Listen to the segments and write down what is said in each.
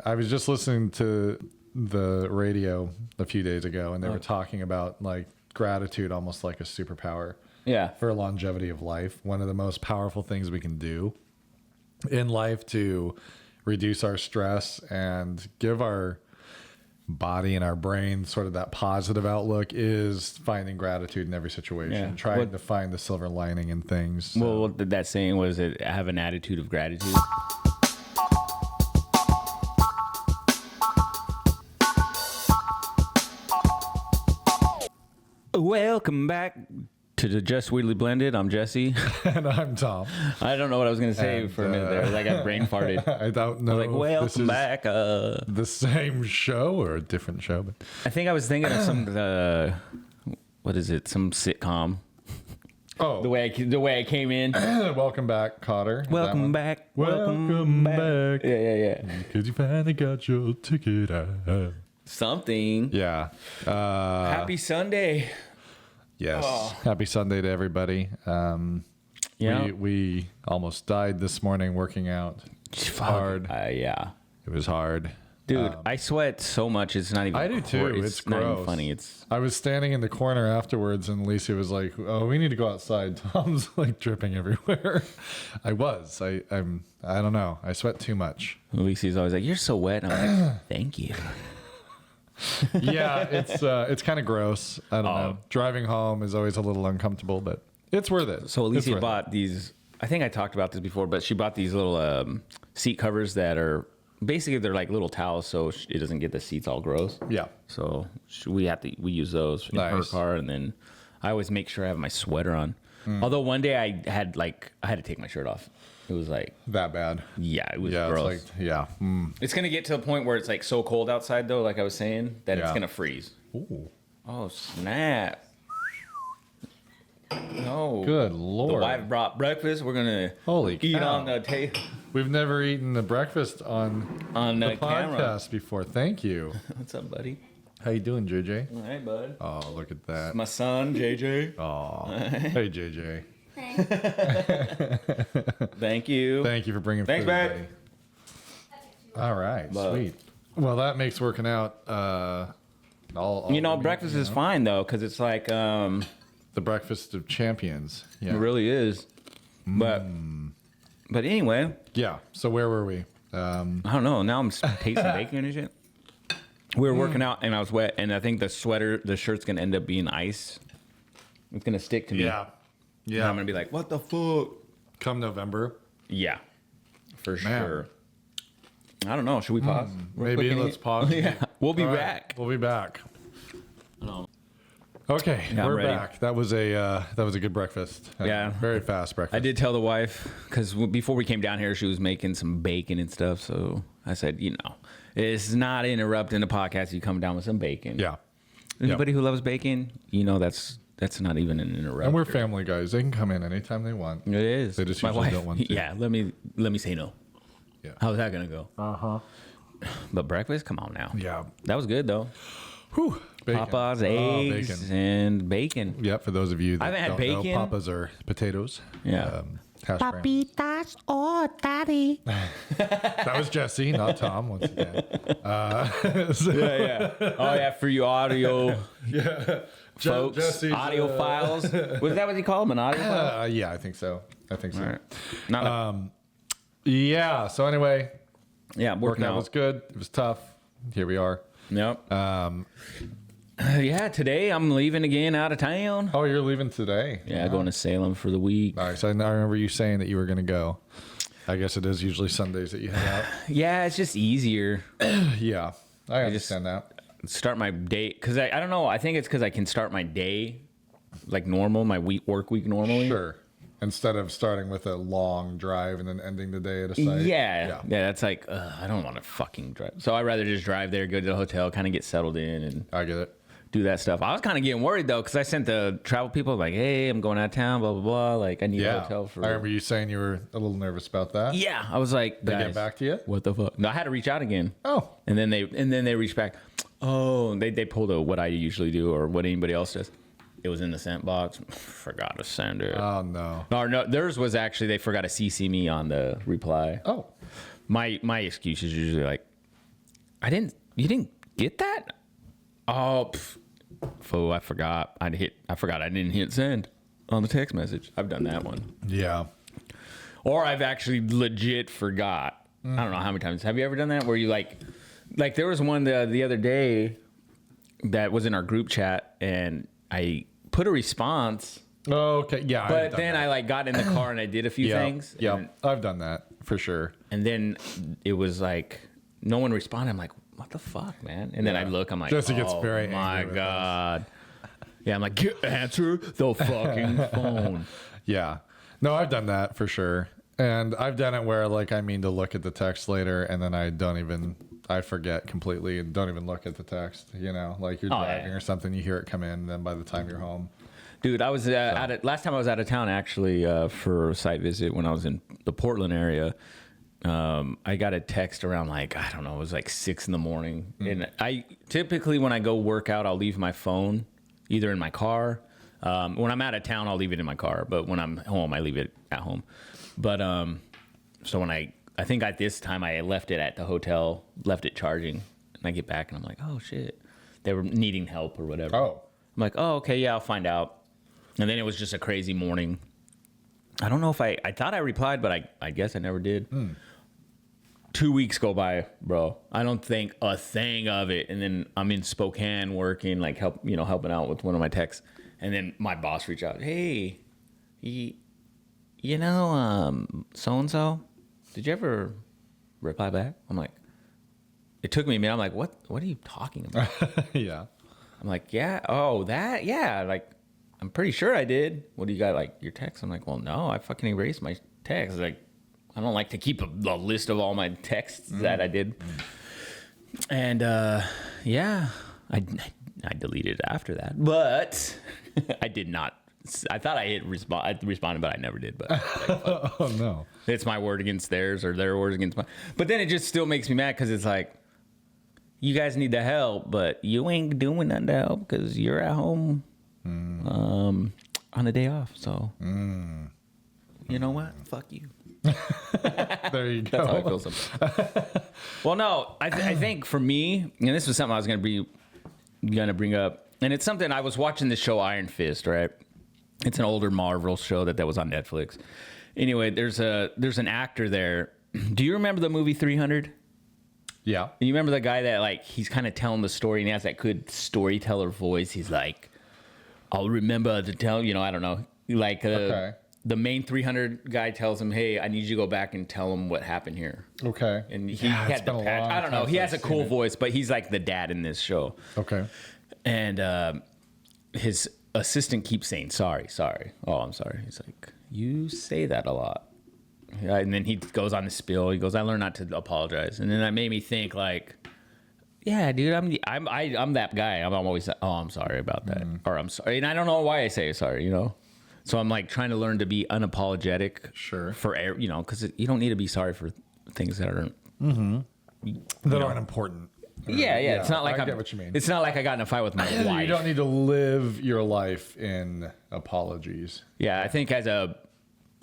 I was just listening to the radio a few days ago, and they were talking about like gratitude almost like a superpower. Yeah. For longevity of life. One of the most powerful things we can do in life to reduce our stress and give our body and our brain sort of that positive outlook is finding gratitude in every situation, trying to find the silver lining in things. So. Well, what that saying was it have an attitude of gratitude. Welcome back to the Just Weirdly Blended. I'm Jesse. And I'm Tom. I don't know what I was going to say for a minute there. I got brain farted. I don't know. Like, welcome back. The same show or a different show? But I think I was thinking of some, what is it? Some sitcom. Oh. The way I came in. Welcome back, Cotter. Welcome back. Welcome back. Yeah. Because you finally got your ticket out. Something. Yeah. Happy Sunday. Yes. Oh. Happy Sunday to everybody. Yeah. We almost died this morning working out. Hard. Yeah. It was hard. Dude, I sweat so much. It's not even. I do too. It's not gross. even funny. I was standing in the corner afterwards, and Lisa was like, "Oh, we need to go outside." Tom's like dripping everywhere. I don't know. I sweat too much. Lucy's always like, "You're so wet." And I'm like, "Thank you." Yeah, it's kind of gross. I don't know. Driving home is always a little uncomfortable, but it's worth it. So Alicia bought these. I think I talked about this before, but she bought these little seat covers that are basically they're like little towels, so it doesn't get the seats all gross. Yeah. So we use those in her car, and then I always make sure I have my sweater on. Although one day I had to take my shirt off. It was like that bad. Yeah, it was gross. It's like, It's gonna get to a point where it's like so cold outside though, like I was saying, that it's gonna freeze. Ooh. Oh snap! No. Good Lord. The wife brought breakfast. We're gonna eat cow. on the table. We've never eaten the breakfast on the camera. podcast before. Thank you. What's up, buddy? How you doing, JJ? All right, bud. Oh, look at that. My son, JJ. Oh, hey, JJ. Thank you. Thank you for bringing Thanks, food, babe. buddy. All right, But- sweet. Well, that makes working out. Breakfast is fine though, because it's like the breakfast of champions. Yeah. it really is. But anyway, Yeah. So where were we? I don't know. Now I'm tasting bacon and shit. We were working out and I was wet, and I think the shirt's gonna end up being ice. It's gonna stick to me. Yeah. And I'm gonna be like, what the fuck? Come November. Yeah, for Man. sure. I don't know. Should we pause? Real Maybe quick and let's eat? pause. Yeah, we'll be All right, back. We'll be back. No. Okay, Yeah, I'm we're ready. back. That was a good breakfast. Yeah. Very fast breakfast. I did tell the wife, because before we came down here, she was making some bacon and stuff. So I said, it's not interrupting the podcast. You come down with some bacon. Yeah. Anybody who loves bacon, that's not even an interruption. And we're family guys. They can come in anytime they want. It is. They just My usually wife, don't want to. Yeah, let me say no. Yeah. How's that gonna go? Uh-huh. But breakfast, come on now. Yeah. That was good though. Whew. Bacon. Papa's eggs and bacon. Yeah, for those of you that I haven't had don't bacon. know, Papa's are potatoes. Yeah. Hash brown. Papitas or daddy. That was Jesse, not Tom, once again. Yeah. Oh yeah, for you audio folks, Jesse's, audio files. Was that what you call them? An audio file? Yeah, I think so. All right. Not Yeah, so anyway, yeah, working workout out. was good. It was tough. Here we are. Yep. Yeah, today I'm leaving again out of town. Oh, you're leaving today? Yeah, going to Salem for the week. All right, so I remember you saying that you were going to go. I guess it is usually Sundays that you head out. Yeah, it's just easier. Yeah, I understand that. Start my day, because I don't know. I think it's because I can start my day like normal, my work week normally. Sure. Instead of starting with a long drive and then ending the day at a site. Yeah, that's like, I don't want to fucking drive. So I'd rather just drive there, go to the hotel, kind of get settled in and I get it. do that stuff. I was kind of getting worried though, because I sent the travel people like, hey, I'm going out of town, blah, blah, blah. Like, I need a hotel for. I remember you saying you were a little nervous about that. Yeah, I was like, They guys, get back to you? what the fuck? No, I had to reach out again. Oh. And then they reached back. Oh, they pulled what I usually do or what anybody else does. It was in the sent box. Forgot to send it. Oh, no. Or no, theirs was actually they forgot to CC me on the reply. Oh. My excuse is usually like, You didn't get that? Oh, fool! I forgot. I didn't hit send on the text message. I've done that one. Yeah. Or I've actually legit forgot. I don't know how many times. Have you ever done that where you like there was one the other day that was in our group chat and I put a response. Oh, okay. Yeah. But then I like got in the car and I did a few things. Yeah. I've done that for sure. And then it was like no one responded. I'm like, what the fuck, man? And then I look, I'm like, Jesse gets very my angry with God. Yeah, I'm like, answer the fucking phone. Yeah. No, I've done that for sure. And I've done it where like I mean to look at the text later and then I forget completely and don't even look at the text, you know, like you're driving or something, you hear it come in and then by the time you're home. Dude, I was last time I was out of town actually for a site visit when I was in the Portland area. I got a text around like, I don't know, it was like 6 a.m. And I typically when I go work out, I'll leave my phone either in my car. When I'm out of town, I'll leave it in my car, but when I'm home, I leave it at home. But so when I think at this time I left it at the hotel, left it charging, and I get back and I'm like, oh shit, they were needing help or whatever. Oh. I'm like, oh okay, yeah, I'll find out. And then it was just a crazy morning. I don't know if I thought I replied, but I guess I never did. 2 weeks go by, bro. I don't think a thing of it. And then I'm in Spokane working, like helping out with one of my techs. And then my boss reached out, hey, so-and-so, did you ever reply back? I'm like, it took me a minute. I'm like, what are you talking about? Yeah. I'm like, yeah, oh, that, yeah. Like, I'm pretty sure I did. What do you got, like, your text? I'm like, well, no, I fucking erased my text. Like, I don't like to keep a list of all my texts that I did. And, yeah, I deleted it after that. But I did not. I thought I responded, but I never did. But Oh, no. it's my word against theirs or their words against mine. But then it just still makes me mad because it's like, you guys need the help, but you ain't doing nothing to help because you're at home on a day off. So, you know what? Fuck you. There you go. That's how I feel sometimes. Well, no, I think for me, and this was something I was going to bring up, and it's something I was watching the show Iron Fist, right? It's an older Marvel show that was on Netflix. Anyway, there's an actor there. Do you remember the movie 300? Yeah. You remember the guy that like he's kind of telling the story and he has that good storyteller voice. He's like, I'll remember to tell, I don't know, like the main 300 guy tells him, hey, I need you to go back and tell him what happened here. Okay. And he had the patch. I don't know. He has a cool voice, but he's like the dad in this show. Okay. And his assistant keeps saying, sorry. Oh, I'm sorry. He's like, you say that a lot. Yeah, and then he goes on the spiel. He goes, I learned not to apologize. And then that made me think like, yeah, dude, I'm that guy. I'm always, oh, I'm sorry about that. Or I'm sorry. And I don't know why I say sorry, So I'm like trying to learn to be unapologetic. Sure. For, because you don't need to be sorry for things that aren't. That aren't important. Yeah. It's not like I get what you mean. It's not like I got in a fight with my wife. You don't need to live your life in apologies. Yeah, I think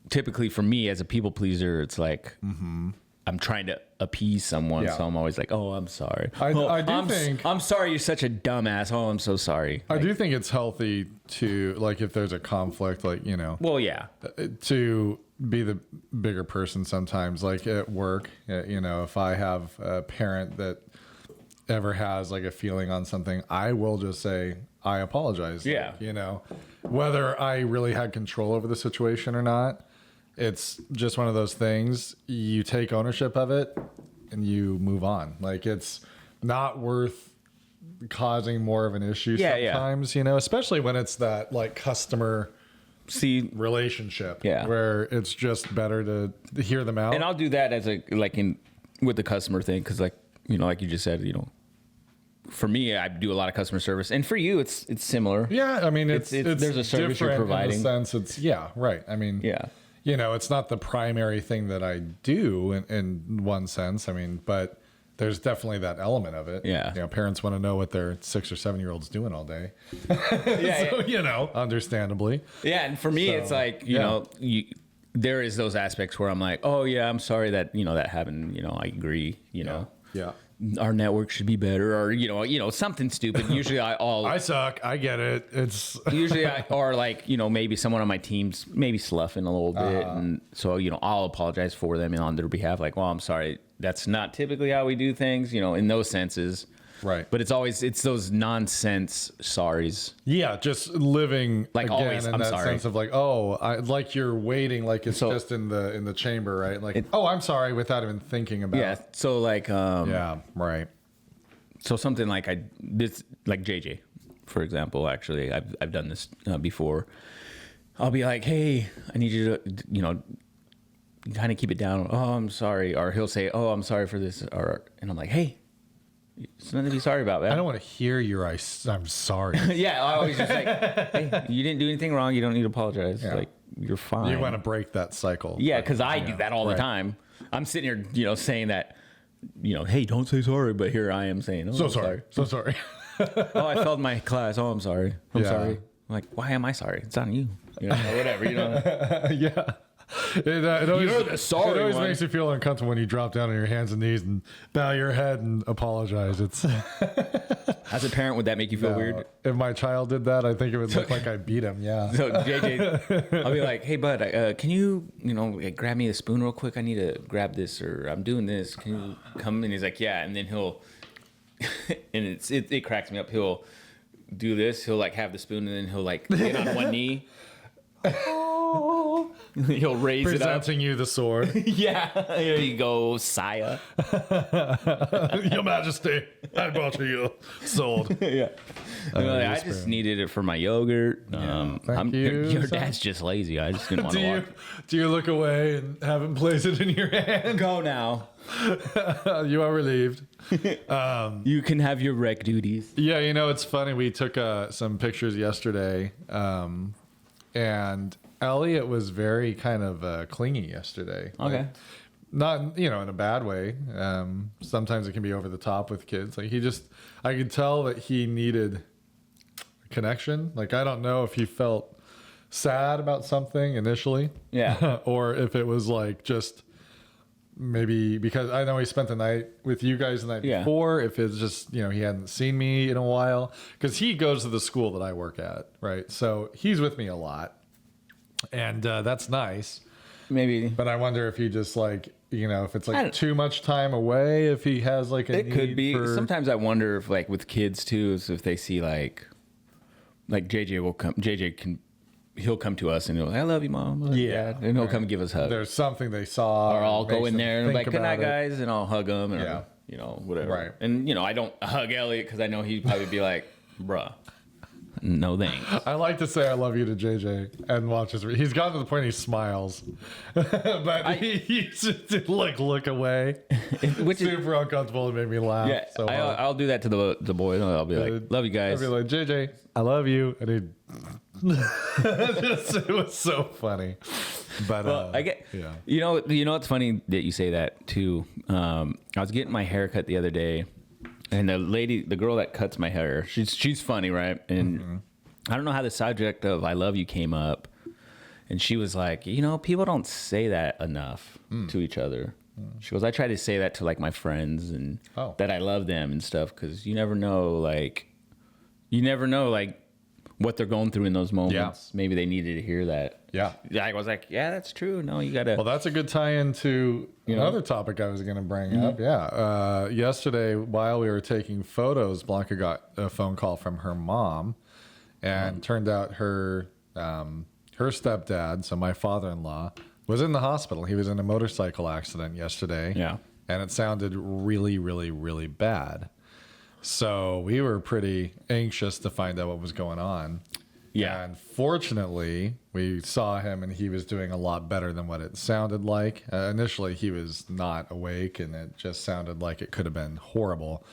typically for me as a people pleaser, it's like I'm trying to appease someone, so I'm always like, "Oh, I'm sorry." I'm sorry. You're such a dumbass. Oh, I'm so sorry. I do think it's healthy to like if there's a conflict, like Well, yeah. to be the bigger person sometimes. Like at work, if I have a parent that ever has like a feeling on something, I will just say I apologize. Yeah. Whether I really had control over the situation or not. It's just one of those things. You take ownership of it and you move on. Like it's not worth causing more of an issue sometimes, especially when it's that like customer relationship where it's just better to hear them out. And I'll do that as with the customer thing. Cause like you just said, for me, I do a lot of customer service, and for you, it's similar. Yeah. I mean, it's there's a service you're providing. In the sense right. I mean, yeah. It's not the primary thing that I do in one sense. I mean, but there's definitely that element of it. Yeah. Parents want to know what their 6 or 7 year old's doing all day. So, understandably. Yeah. And for me, it's like, there is those aspects where I'm like, oh yeah, I'm sorry that, that happened. I agree, Yeah. our network should be better, or something stupid. Usually I suck. I get it. It's usually or like maybe someone on my team's maybe sloughing a little bit, and so I'll apologize for them and on their behalf, like, well, I'm sorry, that's not typically how we do things, in those senses. right. But it's those nonsense sorries. Yeah, just living Like again always, in I'm that sorry. sense of like, oh, like you're waiting, like it's just in the chamber, right? Like, oh, I'm sorry, without even thinking about. Yeah. So like Yeah. Right. so something like like JJ, for example. Actually, I've done this before. I'll be like, hey, I need you to kind of keep it down. Oh, I'm sorry. Or he'll say, oh, I'm sorry for this. And I'm like, hey, it's nothing to be sorry about, man. I don't want to hear I'm sorry. Yeah, I always just like, hey, you didn't do anything wrong. You don't need to apologize. Yeah. Like, you're fine. You want to break that cycle. Yeah, because I do that all the right. time. I'm sitting here, saying that, hey, don't say sorry. But here I am saying, oh, So I'm sorry. So sorry. Oh, I failed my class. Oh, I'm sorry. I'm Yeah. sorry. I'm like, why am I sorry? It's on you. Or whatever, Yeah. It always, You're the sorry it always one. makes you feel uncomfortable when you drop down on your hands and knees and bow your head and apologize. It's As a parent, would that make you feel weird? If my child did that, I think it would look like I beat him. Yeah. So JJ, I'll be like, hey bud, can you like, grab me a spoon real quick? I need to grab this, or I'm doing this. Can you come? And he's like, yeah. And then he'll, and it cracks me up. He'll do this. He'll like have the spoon, and then he'll like get on one knee. He'll raise it up. Presenting you the sword. Yeah, there you go, sire. Your Majesty, I brought you sold. Yeah. I just spoon. needed it for my yogurt. Thank you, Your son. dad's just lazy. I just didn't want to walk. Do you look away and have him place it in your hand? Go now. You are relieved. You can have your rec duties. Yeah, it's funny. We took some pictures yesterday, and Elliot was very kind of clingy yesterday. Okay. Like, not, in a bad way. Sometimes it can be over the top with kids. Like I could tell that he needed connection. Like, I don't know if he felt sad about something initially. Yeah. Or if it was like just maybe because I know he spent the night with you guys the night before. If it's just, he hadn't seen me in a while. Because he goes to the school that I work at, right? So he's with me a lot. And that's nice. Maybe. But I wonder if he just like, if it's like too much time away, if he has like a It need could be. for... Sometimes I wonder if like with kids too, is if they see like JJ will come. He'll come to us and he'll, I love you, mom. I love you, Yeah, Dad," and he'll come give us a hug. There's something they saw. Or I'll that go makes in them there and be think like, good night, about it. guys, and I'll hug him, and Yeah. whatever. Right. And I don't hug Elliot because I know he'd probably be like, bruh, no thanks. I like to say I love you to JJ and watch his. He's gotten to the point he smiles, but he just look away, Which is super uncomfortable. It made me laugh. yeah. So hard. I'll do that to the boys. I'll be like, love you guys. I'll be like, JJ, I love you, and he'd. It was so funny, but Well, I get, yeah. It's funny that you say that too. I was getting my hair cut the other day, and the girl that cuts my hair, she's funny, right? And I don't know how the subject of "I love you" came up, and she was like, people don't say that enough to each other. She goes, I try to say that to like my friends and that I love them and stuff because you never know, like what they're going through in those moments. Yeah. Maybe they needed to hear that. Yeah. I was like, yeah, that's true. No, you gotta. Well, that's a good tie-in to another topic I was going to bring up. Yeah. Yesterday, while we were taking photos, Blanca got a phone call from her mom, and turned out her stepdad, so my father-in-law, was in the hospital. He was in a motorcycle accident yesterday. Yeah. And it sounded really, really, really bad. So we were pretty anxious to find out what was going on. Yeah. And fortunately, we saw him and he was doing a lot better than what it sounded like. Initially, he was not awake and it just sounded like it could have been horrible.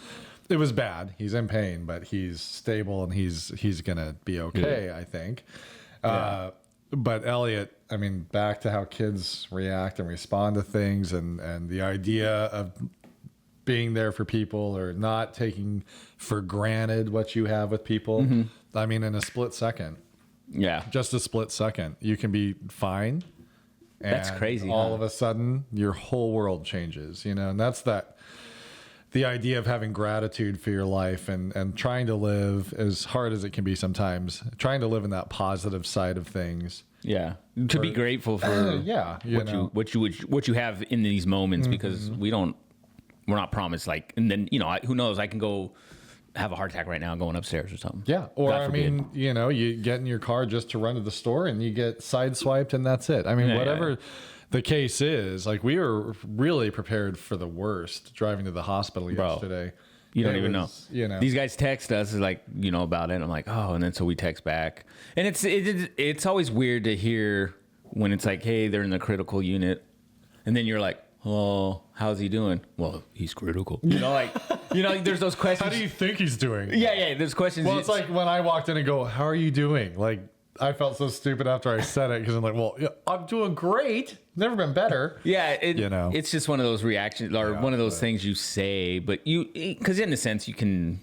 It was bad. He's in pain, but he's stable and he's going to be okay, I think. But Elliot, I mean, back to how kids react and respond to things and the idea of being there for people or not taking for granted what you have with people. I mean, in a split second. Yeah. Just a split second. You can be fine. That's and crazy. All of a sudden, your whole world changes, and that's that the idea of having gratitude for your life and trying to live, as hard as it can be sometimes, trying to live in that positive side of things. Yeah, to be grateful for what you have in these moments, because we're not promised, like, and then who knows, I can go have a heart attack right now going upstairs or something. Yeah, or God I forbid. mean, you get in your car just to run to the store and you get sideswiped and that's it. I mean, whatever the case is, like, we were really prepared for the worst driving to the hospital yesterday. You don't even know. These guys text us like, about it. I'm like, oh, and then so we text back. And it's always weird to hear when it's like, hey, they're in the critical unit. And then you're like, oh, how's he doing? Well, he's critical. There's those questions. How do you think he's doing? Yeah, there's questions. Well, it's like when I walked in and go, how are you doing? Like, I felt so stupid after I said it because I'm like, well, yeah, I'm doing great. Never been better. Yeah, it's just one of those reactions or one of those things you say, but because in a sense you can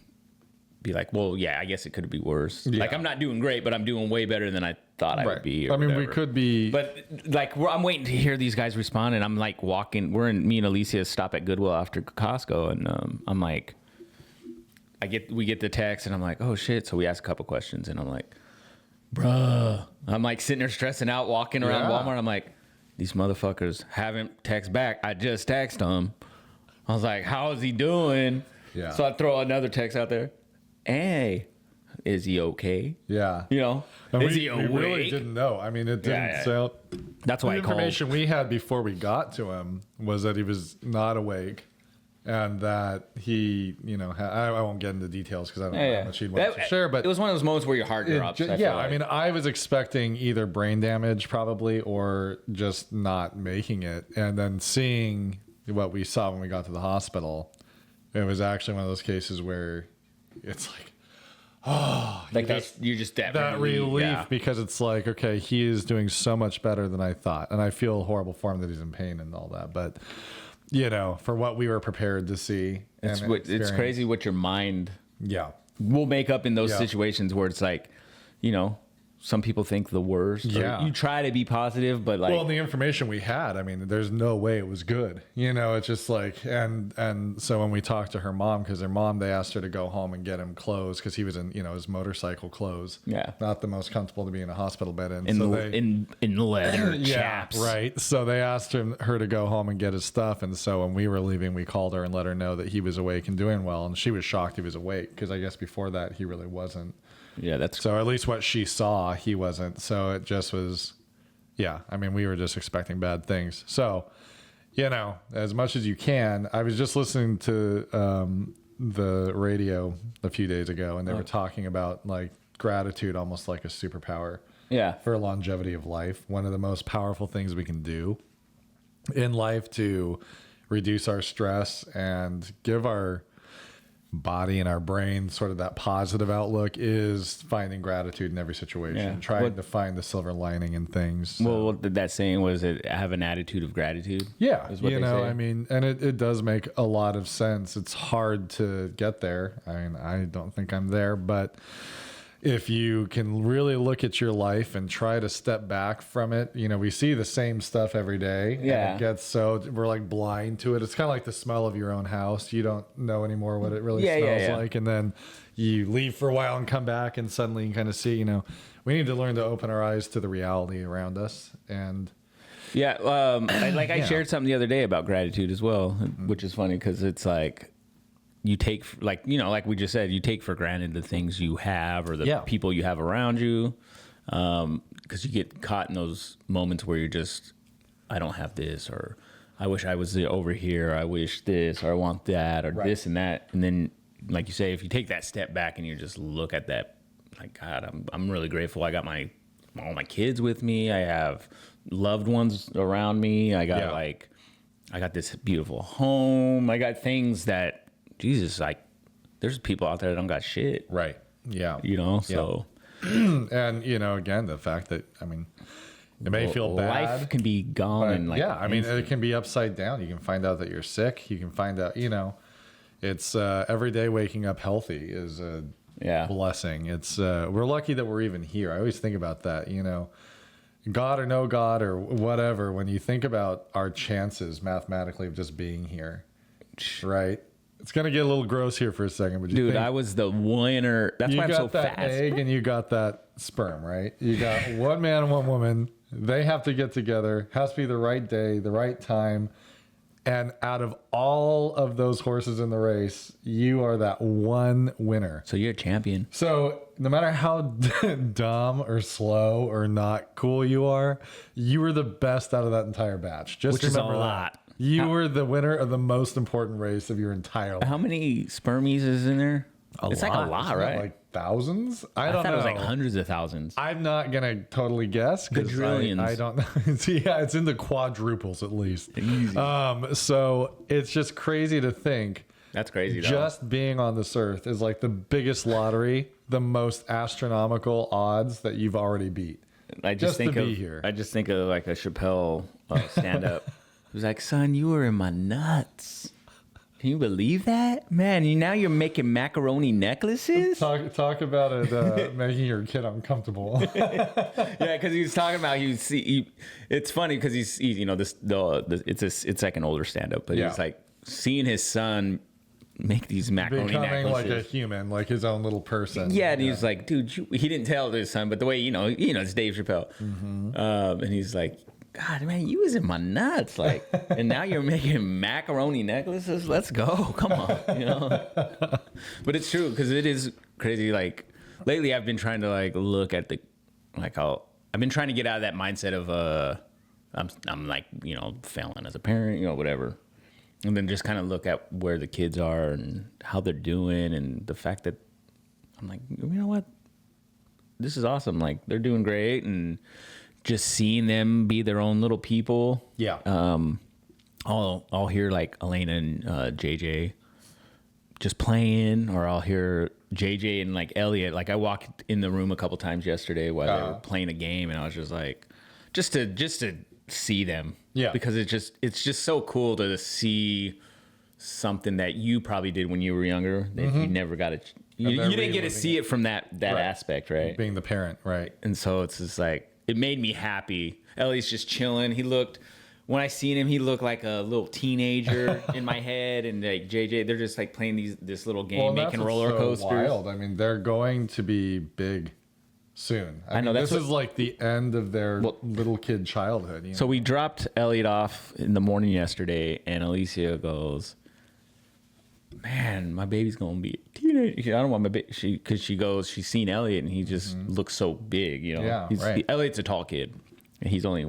be like, well, yeah, I guess it could be worse. Yeah. Like, I'm not doing great, but I'm doing way better than I thought I would be. I mean, whatever. we could be, but like, I'm waiting to hear these guys respond, and I'm like walking. Me and Alicia stop at Goodwill after Costco, and I'm like, we get the text, and I'm like, oh shit. So we ask a couple questions, and I'm like, bruh, I'm like sitting there stressing out, walking around Walmart. I'm like, these motherfuckers haven't text back. I just texted them. I was like, how is he doing? Yeah. So I throw another text out there. Hey, is he okay? yeah. Is we, he awake? we really didn't know. I mean, it didn't sound. That's why the I called. information we had before we got to him was that he was not awake. And that he, I won't get into details because I don't know how much he'd want to share. But it was one of those moments where your heart drops. I mean, I was expecting either brain damage probably or just not making it. And then seeing what we saw when we got to the hospital, it was actually one of those cases where it's like, oh, you're just that relief because it's like, okay, he is doing so much better than I thought. And I feel horrible for him that he's in pain and all that. But for what we were prepared to see. It's crazy what your mind will make up in those situations where it's like, some people think the worst. Yeah. You try to be positive, but like... Well, the information we had, I mean, there's no way it was good. It's just like... And so when we talked to her mom, because her mom, they asked her to go home and get him clothes because he was in, his motorcycle clothes. Yeah. Not the most comfortable to be in a hospital bed in. In leather chaps. Right. So they asked her to go home and get his stuff. And so when we were leaving, we called her and let her know that he was awake and doing well. And she was shocked he was awake because I guess before that, he really wasn't. Yeah, that's so. At least what she saw, he wasn't. So it just was, I mean, we were just expecting bad things. So, as much as you can. I was just listening to the radio a few days ago, and they were talking about like gratitude, almost like a superpower. Yeah. For longevity of life, one of the most powerful things we can do in life to reduce our stress and give our body and our brain sort of that positive outlook is finding gratitude in every situation, trying to find the silver lining in things. So. Well, what that saying was, it have an attitude of gratitude. Yeah, is what they say. I mean, and it does make a lot of sense. It's hard to get there. I mean, I don't think I'm there, but if you can really look at your life and try to step back from it, we see the same stuff every day. Yeah. And it gets we're like blind to it. It's kind of like the smell of your own house. You don't know anymore what it really smells like. And then you leave for a while and come back and suddenly you kind of see, we need to learn to open our eyes to the reality around us. And I shared something the other day about gratitude as well, which is funny because it's like, you take, like we just said, you take for granted the things you have or the people you have around you. Because you get caught in those moments where you're just, I don't have this, or I wish I was over here. I wish this, or I want that, or this and that. And then, like you say, if you take that step back and you just look at that, like, God, I'm really grateful. I got all my kids with me. I have loved ones around me. I got I got this beautiful home. I got things that, Jesus, like, there's people out there that don't got shit. Right. Yeah. So. And, again, the fact that, I mean, it may feel bad. Life can be gone. But, I mean, it can be upside down. You can find out that you're sick. You can find out, it's every day waking up healthy is a blessing. It's we're lucky that we're even here. I always think about that, God or no God or whatever. When you think about our chances mathematically of just being here, right? it's gonna get a little gross here for a second, but Dude, I was the winner. That's why I'm so that fast. egg and you got that sperm, right? You got one man and one woman. They have to get together. Has to be the right day, the right time. And out of all of those horses in the race, you are that one winner. So you're a champion. So no matter how dumb or slow or not cool you were the best out of that entire batch. Just Which is a remember lot. that. You were the winner of the most important race of your entire life. How many spermies is in there? It's like a lot, Isn't it right? like thousands? I don't thought know. it was like hundreds of thousands. I'm not gonna totally guess because Quadrillions. I don't know. Yeah, it's in the quadruples at least. Easy. So it's just crazy to think. That's crazy, though. Just being on this earth is like the biggest lottery, the most astronomical odds that you've already beat. I just think to of be here. I just think of like a Chappelle stand up. It was like, son, you were in my nuts. Can you believe that, man? Now you're making macaroni necklaces. Talk about it making your kid uncomfortable. Yeah, because he was talking about it's funny because he's it's like an older stand up, but Yeah. he's like seeing his son make these macaroni Becoming like necklaces. a human, like his own little person. Yeah, and he's like, dude, he didn't tell his son, but the way it's Dave Chappelle, and he's like, God, man, you was in my nuts, like, and now you're making macaroni necklaces. Let's go, come on, But it's true because it is crazy. Like lately, I've been trying to like look at I've been trying to get out of that mindset of I'm like failing as a parent, whatever. And then just kind of look at where the kids are and how they're doing and the fact that I'm like, you know what? This is awesome. Like they're doing great and just seeing them be their own little people. Yeah. I'll hear like Elena and JJ just playing, or I'll hear JJ and like Elliot. Like I walked in the room a couple times yesterday while they were playing a game, and I was just like, just to see them. Yeah. Because it's just so cool to see something that you probably did when you were younger that you never got to. You didn't get to see it from that Right. aspect, right? Being the parent, right? And so it's just like, it made me happy. Ellie's just chilling. When I seen him, he looked like a little teenager in my head. And like JJ, they're just like playing this little game, making roller coasters. Wild. I mean, they're going to be big soon. I know, mean, that's this is like the end of their little kid childhood. So we dropped Elliot off in the morning yesterday, and Alicia goes, man, my baby's gonna be a teenager. I don't want my baby. Because she goes, she's seen Elliot, and he just looks so big. Yeah, right. Elliot's a tall kid, and he's only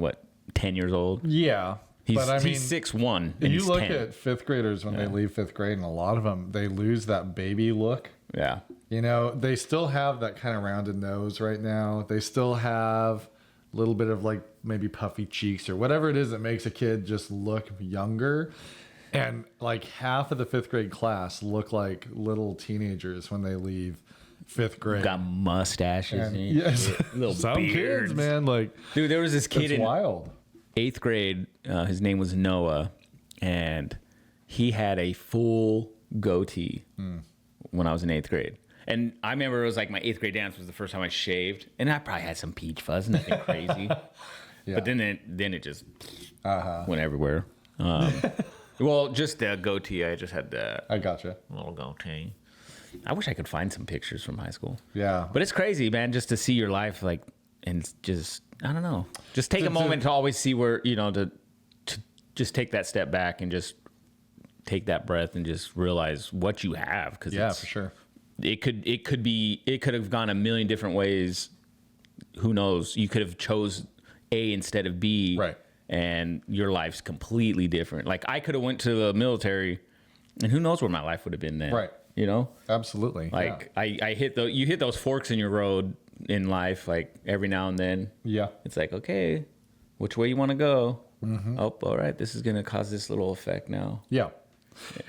10 years old. Yeah. He's but I mean, he's 6'1". And you he's look 10. at fifth graders when they leave fifth grade, and a lot of them, they lose that baby look. Yeah. They still have that kind of rounded nose right now. They still have a little bit of like maybe puffy cheeks or whatever it is that makes a kid just look younger. And like half of the fifth grade class look like little teenagers when they leave fifth grade. Got mustaches And, and yes, little some beards. kids, man, like Dude, there was this kid it's in wild. 8th grade. His name was Noah, and he had a full goatee when I was in 8th grade. And I remember it was like my 8th grade dance was the first time I shaved, and I probably had some peach fuzz, nothing crazy. Yeah. But then it just went everywhere. Well, just the goatee. I just had the I gotcha. little goatee. I wish I could find some pictures from high school. Yeah. But it's crazy, man, just to see your life, like, and just, I don't know. Just take a moment to always see where, to just take that step back and just take that breath and just realize what you have. Cause Yeah, for sure. It could have gone a million different ways. Who knows? You could have chose A instead of B. Right. And your life's completely different. Like I could have went to the military, and who knows where my life would have been then. Right. Absolutely. Like I hit you hit those forks in your road in life, like every now and then. Yeah. It's like, okay, which way you want to go? Oh, all right. This is going to cause this little effect now. Yeah.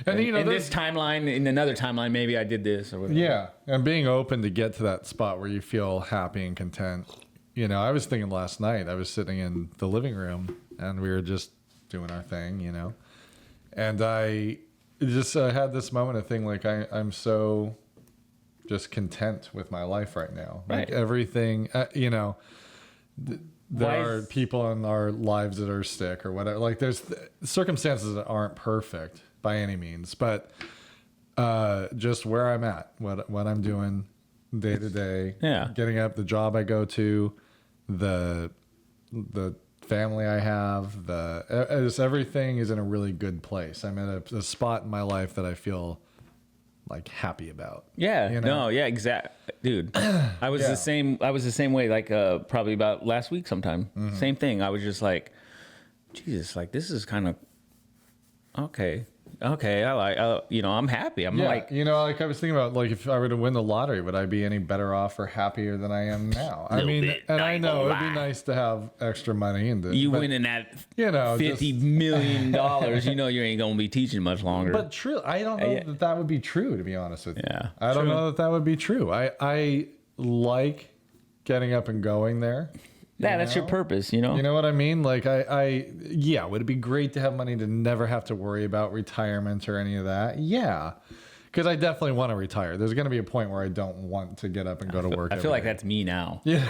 And in this timeline, in another timeline, maybe I did this or whatever. Yeah. And being open to get to that spot where you feel happy and content. I was thinking last night, I was sitting in the living room and we were just doing our thing, and I just had this moment of thing like I'm so just content with my life right now. Like Right. everything, there are people in our lives that are sick or whatever. Like there's circumstances that aren't perfect by any means, but Just where I'm at, what I'm doing day to day. Yeah. Getting up, the job I go to, the family I have, just everything is in a really good place. I'm at a spot in my life that I feel like happy about. Yeah. You know? No. Yeah. Exact. Dude, I was Yeah. the same. I was the same way. Like probably about last week sometime. Same thing. I was just like, Jesus. Like this is kind of okay. Okay. I'm happy. I'm Yeah, like, like I was thinking about, like, if I were to win the lottery, would I be any better off or happier than I am now? I Little mean, bit, and not I know gonna it'd be lie. nice to have extra money and you but, winning that just- $50 million. You ain't gonna be teaching much longer. But true, I don't know Yeah. that would be true, to be honest with you. Yeah, I don't true. know that would be true. I like getting up and going there. yeah, that's your know? purpose. You You know what I mean? Like yeah, would it be great to have money to never have to worry about retirement or any of that? Yeah. Because I definitely want to retire. There's going to be a point where I don't want to get up and go to work. I feel every like day. that's me now. Yeah.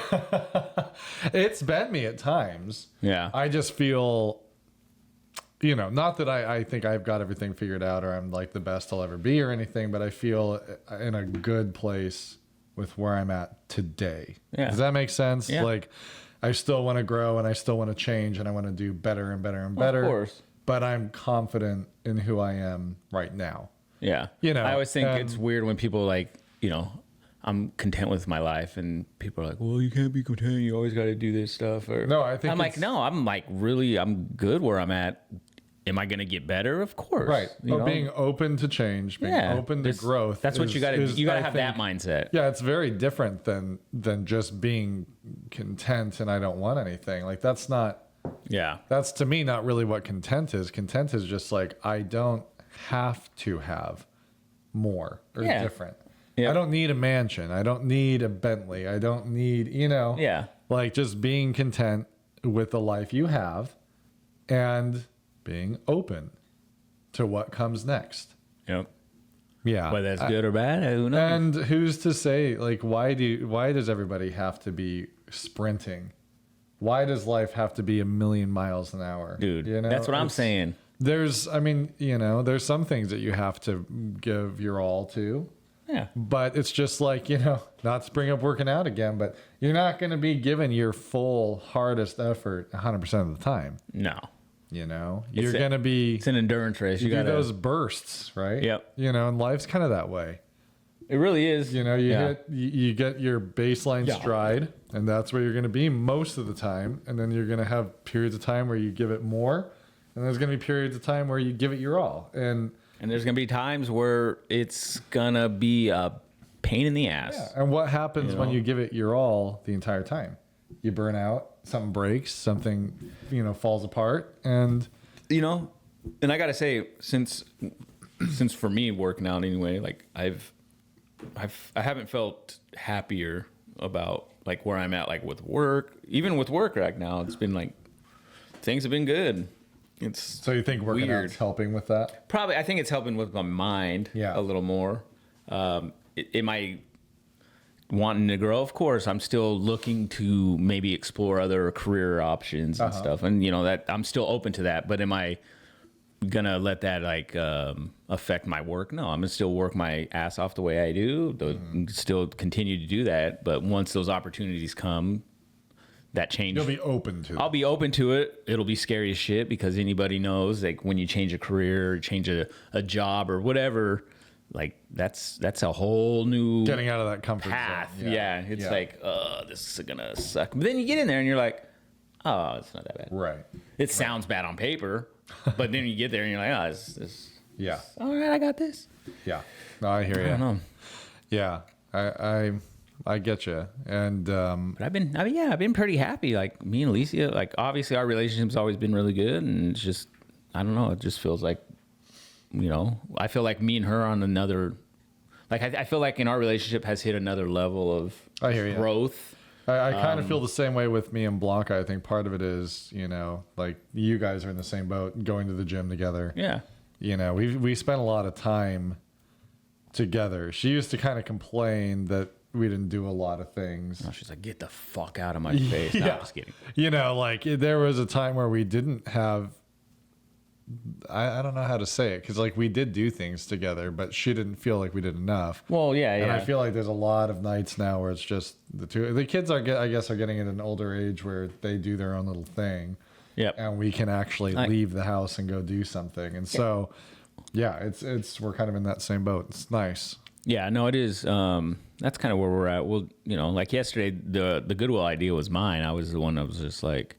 It's been me at times. Yeah. I just feel, not that I think I've got everything figured out or I'm like the best I'll ever be or anything, but I feel in a good place with where I'm at today. Yeah. Does that make sense? Yeah. Like, I still want to grow and I still want to change and I want to do better and better and better. Of course. But I'm confident in who I am right now. Yeah. I always think it's weird when people like, I'm content with my life and people are like, well, you can't be content. You always got to do this stuff. Or No, I think I'm like, it's- no, I'm like, really, I'm good where I'm at. Am I going to get better? Of course. Right. You know? Being open to change, being open to It's- growth. That's what you got to is, you got to I have think, that mindset. Yeah, it's very different than just being content and I don't want anything. Like that's to me not really what content is. Content is just like I don't have to have more or Yeah. different. Yeah. I don't need a mansion. I don't need a Bentley. I don't need, Yeah. like just being content with the life you have and being open to what comes next. Yep. Yeah. Whether that's good or bad, who knows? And who's to say, like, why does everybody have to be sprinting? Why does life have to be 1,000,000 miles an hour? Dude, that's what I'm saying. There's some things that you have to give your all to, Yeah. but it's just like, not to bring up working out again, but you're not going to be given your full hardest effort 100% of the time. No. You're going to be, It's an endurance race. You do got those bursts, right? Yep. And life's kind of that way. It really is. You get your baseline stride, and that's where you're going to be most of the time. And then you're going to have periods of time where you give it more, and there's going to be periods of time where you give it your all. And there's going to be times where it's going to be a pain in the ass. and what happens when know? you give it your all the entire time? You burn out, something breaks, something falls apart, and And I got to say, since for me working out anyway, like I haven't felt happier about like where I'm at, like with work, even with work right now. It's been like, things have been good. It's so you think working weird. out's helping with that? Probably, I think it's helping with my mind Yeah. a little more. Am I wanting to grow? Of course, I'm still looking to maybe explore other career options and stuff. And that I'm still open to that, but am I gonna let that like affect my work? No, I'm gonna still work my ass off the way I do, still continue to do that. But once those opportunities come, that change, You'll be open to it. I'll be open to it. It'll be scary as shit because anybody knows, like, when you change a career, change a job or whatever, like that's a whole new Getting out of that comfort path. zone. Yeah. It's like, this is gonna suck. But then you get in there and you're like, oh, it's not that bad. Right. It sounds bad on paper, but then you get there and you're like, oh, this Yeah. all right, I got this. Yeah. No, I hear you. I don't know. Yeah. I get you. And But I've been pretty happy. Like me and Alicia, like obviously our relationship's always been really good, and it's just, I don't know, it just feels like, I feel like me and her on another, like I feel like in our relationship has hit another level of I hear you. growth. I kind of feel the same way with me and Blanca. I think part of it is, like you guys are in the same boat, going to the gym together. Yeah. We spent a lot of time together. She used to kind of complain that we didn't do a lot of things. Oh, she's like, get the fuck out of my face. No, I'm just kidding. Like there was a time where we didn't have I don't know how to say it, because like we did do things together, but she didn't feel like we did enough. Well, yeah, And yeah. I feel like there's a lot of nights now where it's just the two. The kids I guess are getting at an older age where they do their own little thing, Yep. and we can actually leave the house and go do something. And so, yeah, it's we're kind of in that same boat. It's nice. Yeah, no, it is. That's kind of where we're at. Well, like yesterday, the Goodwill idea was mine. I was the one that was just like,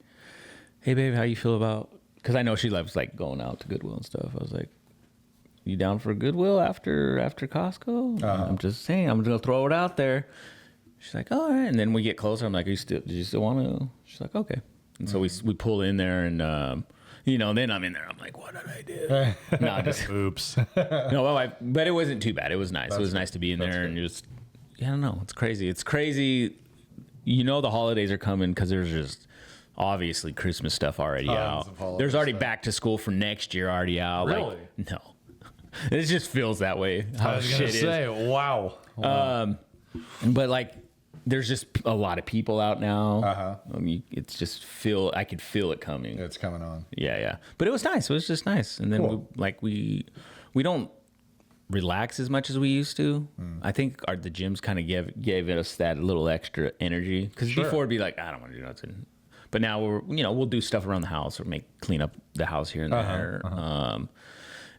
"Hey, babe, how you feel about?" Because I know she loves like going out to Goodwill and stuff. I was like, "You down for Goodwill after Costco?" I'm just saying. I'm gonna throw it out there. She's like, "All right." And then we get closer. I'm like, "Do you still want to?" She's like, "Okay." And so we pull in there, and then I'm in there. I'm like, "What did I do?" No, just Oops. no. Well, but it wasn't too bad. It was nice. It was nice to be in there and just, I don't know. It's crazy. It's crazy. The holidays are coming because there's just obviously Christmas stuff already Tons out. of holiday There's already stuff. back to school for next year already out. Really? Like, no. It just feels that way. I How was shit gonna is. say, wow. But like, there's just a lot of people out now. Uh-huh. I mean, it's just I could feel it coming. It's coming on. Yeah. But it was nice. It was just nice. And then Cool. we don't relax as much as we used to. I think the gyms kind of gave us that little extra energy. Because Sure. before it'd be like, I don't want to do nothing. But now we'll do stuff around the house or clean up the house here and there.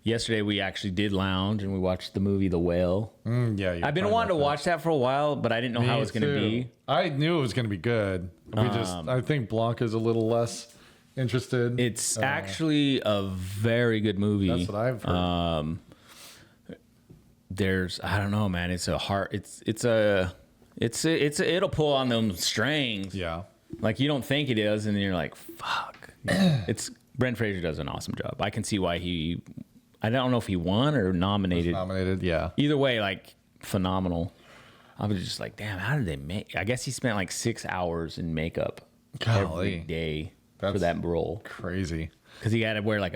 Yesterday we actually did lounge and we watched the movie The Whale. Yeah, I've been wanting to watch that for a while, but I didn't know how it was going to be. I knew it was going to be good. I think Blanca's a little less interested. It's actually a very good movie. That's what I've heard. I don't know, man. It's it'll pull on them strings. Yeah. Like you don't think it is, and then you're like, fuck. Brent Fraser does an awesome job. I can see why I don't know if he won or nominated. Nominated, yeah. Either way, like phenomenal. I was just like, damn, how did they make? I guess he spent like 6 hours in makeup every Golly. day for That's that role Crazy. because he had to wear like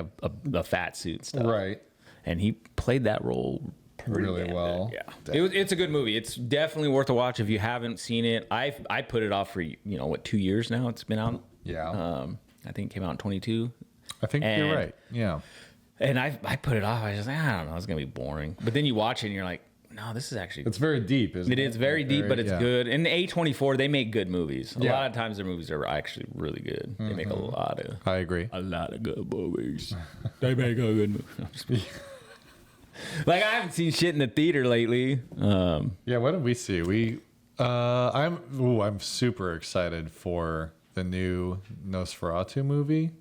a fat suit and stuff. Right. And he played that role pretty Really damn well. good. Yeah, it's a good movie. It's definitely worth a watch if you haven't seen it. I put it off for 2 years now. It's been out. Yeah. I think it came out in 22. I think and- you're right. Yeah. And I put it off. I was just like, I don't know, it's gonna be boring. But then you watch it and you're like, no, this is actually. It's very deep, isn't it? It is very deep, but it's yeah. good. And A24, they make good movies. A Yeah. lot of times their movies are actually really good. They make a lot of I agree. good movies. They make a good movie. Like I haven't seen shit in the theater lately. Yeah, what did we see? I'm super excited for the new Nosferatu movie.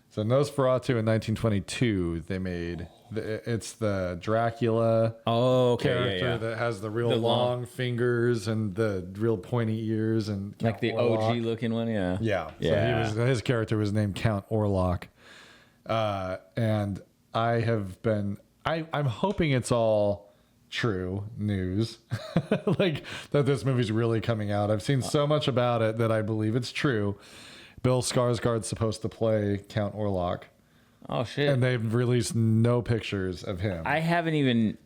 So Nosferatu in 1922 they made. It's the Dracula Oh, okay, character that has the real The long long- fingers and the real pointy ears and like the Count Orlok. OG looking one, yeah. Yeah. Yeah. So his character was named Count Orlok. And I'm hoping it's all true news. Like that this movie's really coming out. I've seen so much about it that I believe it's true. Bill Skarsgård's supposed to play Count Orlok. Oh shit. And they've released no pictures of him. I haven't even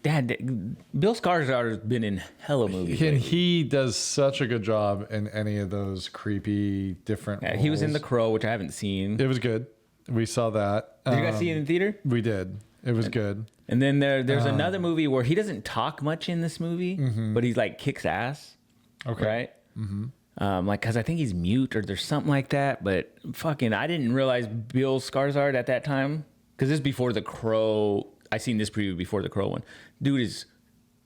Dad, Bill Skarsgård's been in hella movies. And lately. he does such a good job in any of those creepy different Yeah, he was in The roles. Crow, which I haven't seen. It was good. We saw that. Did you guys see it in the theater? We did. It was good. And then there's another movie where he doesn't talk much in this movie, but he's like kicks ass. Okay. Right? Mm-hmm. Because I think he's mute or there's something like that. But fucking, I didn't realize Bill Skarsgård at that time. Because this is before The Crow. I seen this preview before The Crow one. Dude is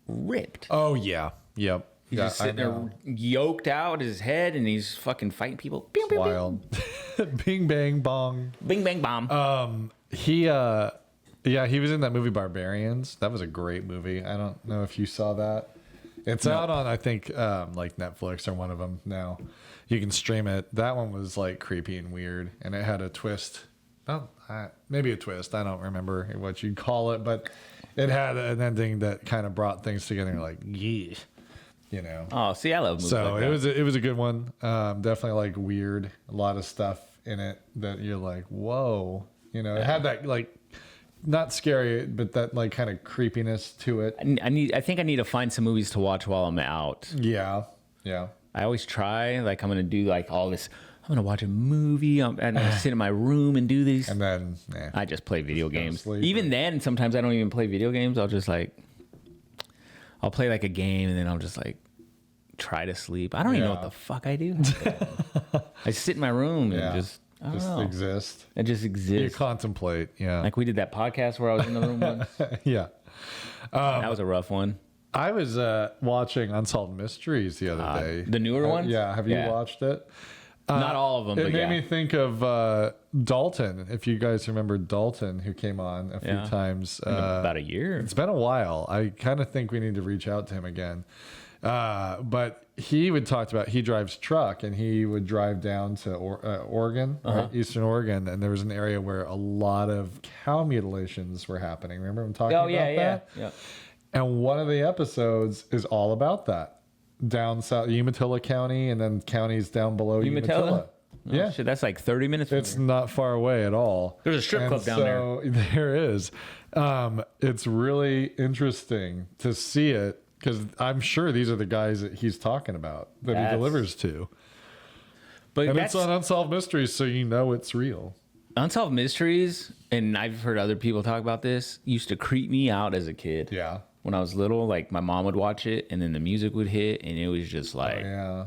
ripped. Oh yeah. Yep. He's Yeah, just sitting there yoked out his head and he's fucking fighting people. Pew, pew, pew. Wild. Bing bang bong. Bing, bang, bomb. He was in that movie Barbarians. That was a great movie. I don't know if you saw that. It's out on I think like Netflix or one of them now. You can stream it. That one was like creepy and weird, and it had a twist. Maybe a twist. I don't remember what you'd call it, but it had an ending that kind of brought things together. Like, yeah, you know. Oh, see, I love movies So like that. it was a good one. Definitely like weird. A lot of stuff in it that you're like, whoa. You know, it had that like not scary, but that like kind of creepiness to it. I think I need to find some movies to watch while I'm out. Yeah, yeah. I always try, like I'm gonna do like all this. gonna watch a movie. I'm gonna sit in my room and do these. And then, I just play video games. sleep Even then, sometimes I don't even play video games. I'll play like a game and then I'll just like try to sleep. I don't even know what the fuck I do. I sit in my room and just I don't know. exist. I just You exist. contemplate. Yeah. Like we did that podcast where I was in the room once. Yeah. That was a rough one. I was watching Unsolved Mysteries the other day. The newer ones? Yeah. Have you watched it? Not all of them, It but made yeah. me think of Dalton. If you guys remember Dalton, who came on a few times. About a year. It's been a while. I kind of think we need to reach out to him again. But he would talk about, he drives truck and he would drive down to Oregon, right? Eastern Oregon. And there was an area where a lot of cow mutilations were happening. Remember him talking about that? Yeah. And one of the episodes is all about that. Down south, Umatilla County, and then counties down below Umatilla. Oh, Yeah. shit, that's like 30 minutes from It's here. not far away at all. There's a strip club down there. There is. It's really interesting to see it because I'm sure these are the guys that he's talking about that he delivers to. But And that's it's on Unsolved Mysteries, so you know it's real. Unsolved Mysteries, and I've heard other people talk about this, used to creep me out as a kid. Yeah. When I was little, like my mom would watch it and then the music would hit and it was just like Yeah.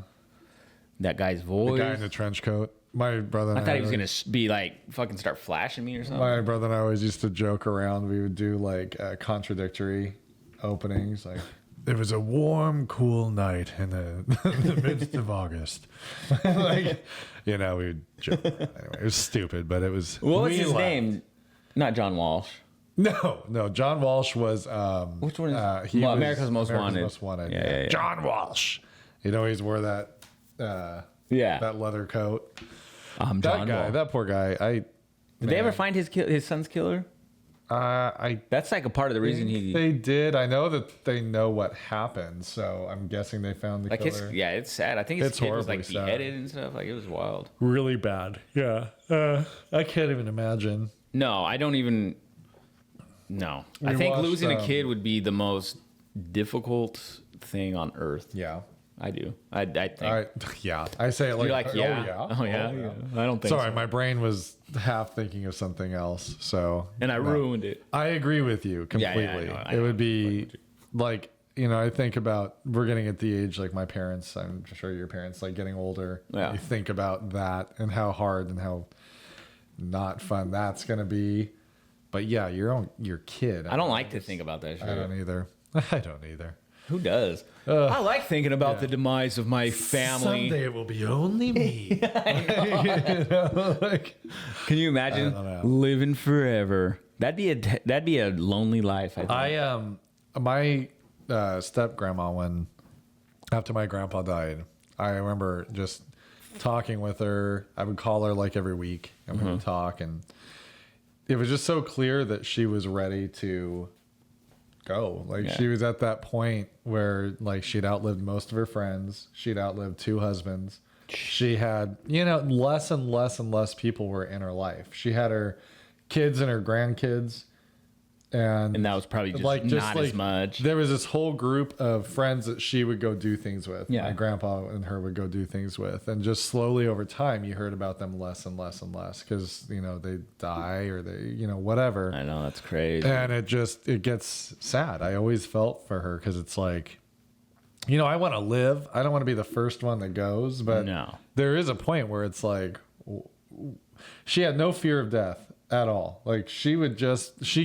that guy's voice. The guy in the trench coat. My brother and I thought he was going to be like fucking start flashing me or something. My brother and I always used to joke around. We would do like contradictory openings. Like, it was a warm, cool night in the midst of August. Like, we would joke. Anyway, it was stupid, but it was. What was we his laughed. name? Not John Walsh. No. John Walsh was. Which one is he was America's Most Wanted? Most Wanted. Yeah. John Walsh. He'd always wore that. That leather coat. I'm That John guy. Walsh. That poor guy. Did they ever find his son's killer? That's like a part of the reason he. They did. I know that they know what happened, so I'm guessing they found the Like killer. it's sad. I think his It's kid was like horribly sad. beheaded and stuff. Like it was wild. Really bad. Yeah. I can't even imagine. No, I don't even. No, I We think watched, losing a kid would be the most difficult thing on earth. Yeah. I do. I think. Yeah. I say it like, You're like, yeah. Oh, yeah. Oh, yeah. I don't think Sorry, so. my brain was half thinking of something else. So. And I ruined it. I agree with you completely. I it know. would be like, I think about, we're getting at the age like my parents, I'm sure your parents, like getting older. Yeah. You think about that and how hard and how not fun that's going to be. But yeah, your kid. I don't like to think about that shit. I don't either. I don't either. Who does? I like thinking about the demise of my family. Someday it will be only me. Like, Can you imagine living forever? That'd be a lonely life. I think. My step grandma, after my grandpa died, I remember just talking with her. I would call her like every week and we would talk, and it was just so clear that she was ready to go. Like she was at that point where like she'd outlived most of her friends. She'd outlived 2 husbands. She had, less and less and less people were in her life. She had her kids and her grandkids. And that was probably just not as much. There was this whole group of friends that she would go do things with. Yeah. My grandpa and her would go do things with. And just slowly over time, you heard about them less and less and less because, they die or they, whatever. I know, that's crazy. And it gets sad. I always felt for her because it's like, I want to live. I don't want to be the first one that goes. But No. there is a point where it's like, she had no fear of death at all. Like she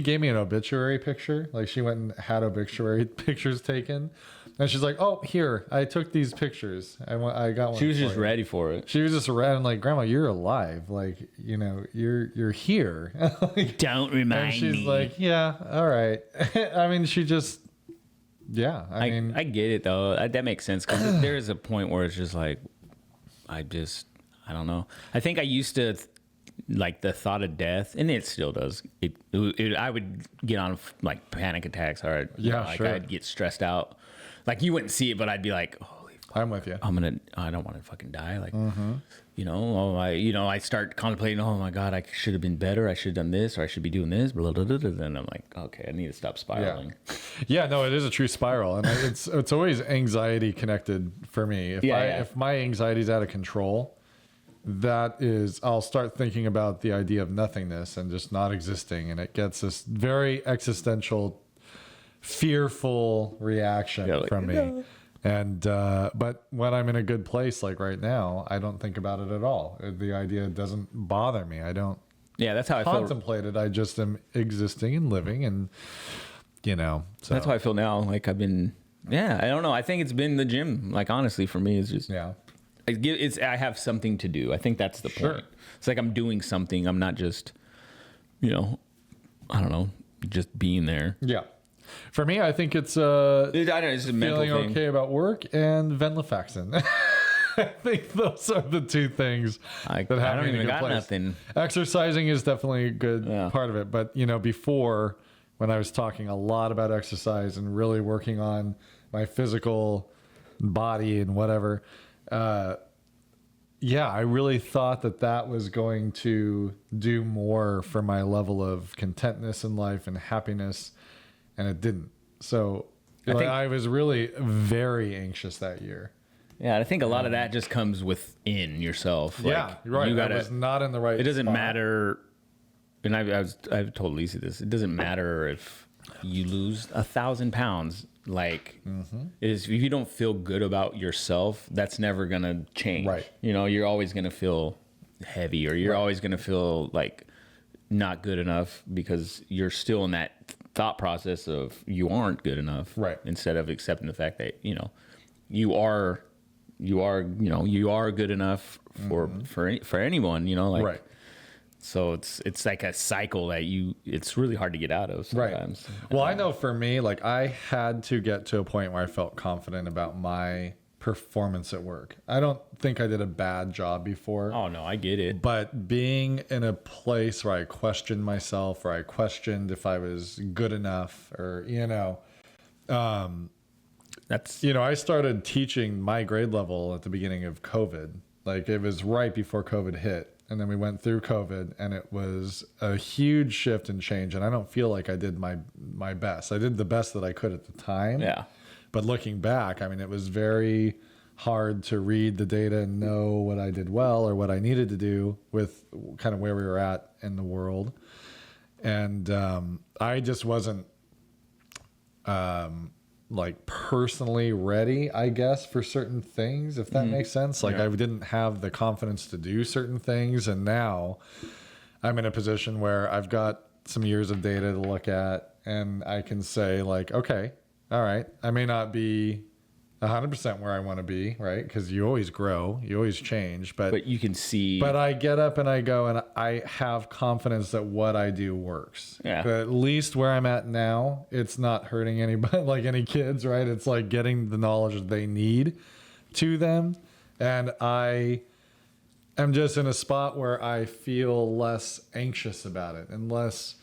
gave me an obituary picture. Like she went and had obituary pictures taken. And she's like, "Oh, here, I took these pictures. I got one." She was for just you." ready for it. She was just ready. I'm like, "Grandma, you're alive. Like, you're here." Like, Don't remind and she's me. like, "Yeah, all right." I mean, she just, yeah. I mean, I get it though. That makes sense because there is a point where it's just like, I don't know. I think I used to like the thought of death, and it still does. I would get on like panic attacks, or Sure. I'd get stressed out. Like you wouldn't see it, but I'd be like, holy fuck, I'm with you. I don't want to fucking die. Like, I start contemplating, oh my God, I should have been better. I should have done this, or I should be doing this. Blah, blah, blah, blah. Then I'm like, okay, I need to stop spiraling. Yeah, no, it is a true spiral, and it's always anxiety connected for me. If my anxiety's out of control, I'll start thinking about the idea of nothingness and just not existing. And it gets this very existential, fearful reaction Yeah, like, from me. no. And, but when I'm in a good place, like right now, I don't think about it at all. The idea doesn't bother me. I don't Yeah, that's how I feel. contemplate it. I just am existing and living and, so That's how I feel now. Like I've been, I don't know. I think it's been the gym. Like honestly, for me, it's just, yeah. I have something to do. I think that's the Sure. point. It's like I'm doing something. I'm not just, I don't know, just being there. Yeah. For me, I think it's I don't know, it's a mental feeling thing. okay about work and venlafaxine. I think those are the two things that have I don't me in a even good got place. nothing. Exercising is definitely a good Yeah. part of it. But, before, when I was talking a lot about exercise and really working on my physical body and whatever, I really thought that was going to do more for my level of contentness in life and happiness, and it didn't. So I was really very anxious that year. Yeah, I think a lot of that just comes within yourself. Like, Yeah, you're right. I was not in the right It doesn't spot. matter. And I've told Lisa this. It doesn't matter if you lose 1,000 pounds. Like, if you don't feel good about yourself, that's never gonna change. Right. You're always gonna feel heavy, or you're always gonna feel like not good enough because you're still in that thought process of you aren't good enough. Right. Instead of accepting the fact that you are good enough for anyone. Right. So it's like a cycle that it's really hard to get out of sometimes. Right. Well, I know for me, like I had to get to a point where I felt confident about my performance at work. I don't think I did a bad job before. Oh no, I get it. But being in a place where I questioned myself, or I questioned if I was good enough, or, That's I started teaching my grade level at the beginning of COVID. Like it was right before COVID hit. And then we went through COVID, and it was a huge shift and change. And I don't feel like I did my best. I did the best that I could at the time. yeah. But looking back, I mean, it was very hard to read the data and know what I did well or what I needed to do with kind of where we were at in the world. And I just wasn't like personally ready, I guess, for certain things, if that makes sense. Like I didn't have the confidence to do certain things. And now I'm in a position where I've got some years of data to look at, and I can say like, okay, all right, I may not be 100% where I want to be, right? Because you always grow, you always change, but you can see. but I get up and I go and I have confidence that what I do works. Yeah. But at least where I'm at now, it's not hurting anybody, like any kids, right? It's like getting the knowledge that they need to them. And I am just in a spot where I feel less anxious about it and less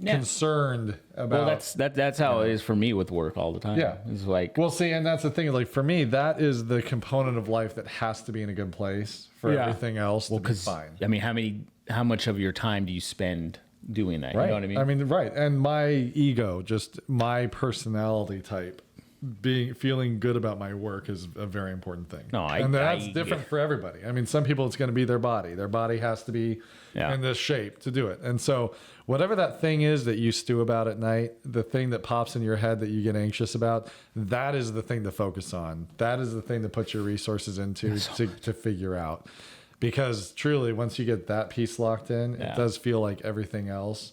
concerned about. Well, that's how it is for me with work all the time. Yeah. It's like, Well, see, and that's the thing. Like for me, that is the component of life that has to be in a good place for Yeah. everything else to be 'cause, fine. I mean, how much of your time do you spend doing that? Right. You know what I mean? right. And my ego, just my personality type, feeling good about my work is a very important thing. No, and that's different for everybody. I mean, some people it's going to be their body. Their body has to be in this shape to do it. And so whatever that thing is that you stew about at night, the thing that pops in your head that you get anxious about, that is the thing to focus on. That is the thing to put your resources into to figure out. Because truly, once you get that piece locked in, it does feel like everything else.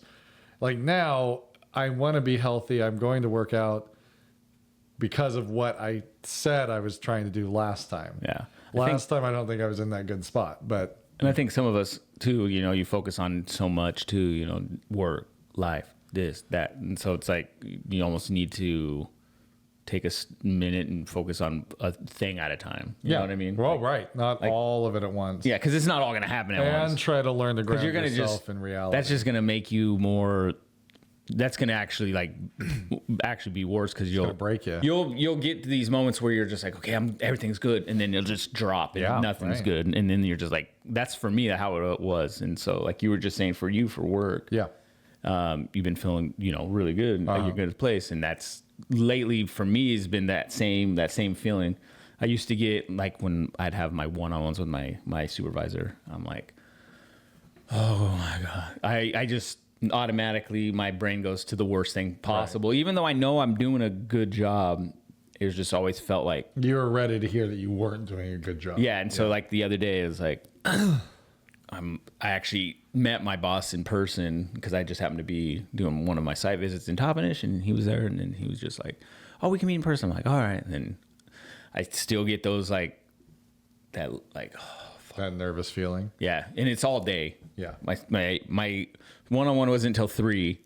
Like now, I want to be healthy. I'm going to work out because of what I said I was trying to do last time. Yeah. Last time, I don't think I was in that good spot. But And I think some of us too, you focus on so much too, work, life, this, that. And so it's like you almost need to take a minute and focus on a thing at a time. You know what I mean? Well, right. Not all of it at once. Yeah, because it's not all going to happen at And once. try to learn to ground You're gonna yourself in reality. That's just going to make you more. That's going to actually be worse because you'll break you. You'll get to these moments where you're just like, okay, everything's good, and then you'll just drop and nothing's right. good, and then you're just like, that's for me how it was. And so like you were just saying, for you for work, you've been feeling really good, like you're good at the place, and that's lately for me has been that same feeling. I used to get like when I'd have my one-on-ones with my supervisor, I'm like, oh my God. I just automatically, my brain goes to the worst thing possible. Even though I know I'm doing a good job, it's just always felt like. You were ready to hear that you weren't doing a good job. Yeah. And so like the other day, it was like, I actually met my boss in person because I just happened to be doing one of my site visits in Toppenish, and he was there, and then he was just like, oh, we can meet in person. I'm like, all right. And then I still get those like, that like, That nervous feeling. yeah, and it's all day. Yeah. My one-on-one wasn't until 3,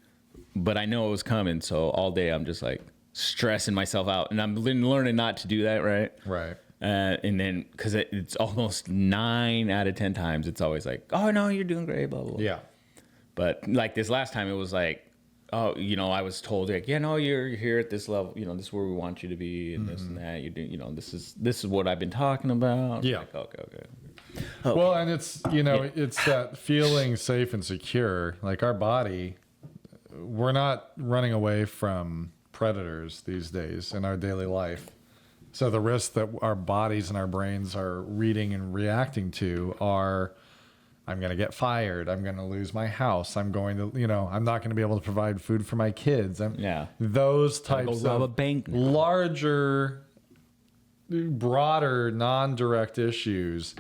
but I know it was coming, so all day I'm just like stressing myself out, and I'm learning not to do that, right? Right. And then because it's almost 9 out of 10 times, it's always like, oh no, you're doing great, blah blah blah. Yeah. But like this last time, it was like, oh, I was told like, yeah, no, you're here at this level, this is where we want you to be, and this and that. You do, this is what I've been talking about. Yeah. Like, okay. Well, and it's, it's that feeling safe and secure. Like our body, we're not running away from predators these days in our daily life. So the risks that our bodies and our brains are reading and reacting to are, I'm going to get fired. I'm going to lose my house. I'm going to, I'm not going to be able to provide food for my kids. Those types rob a of bank now. larger, broader, non-direct issues.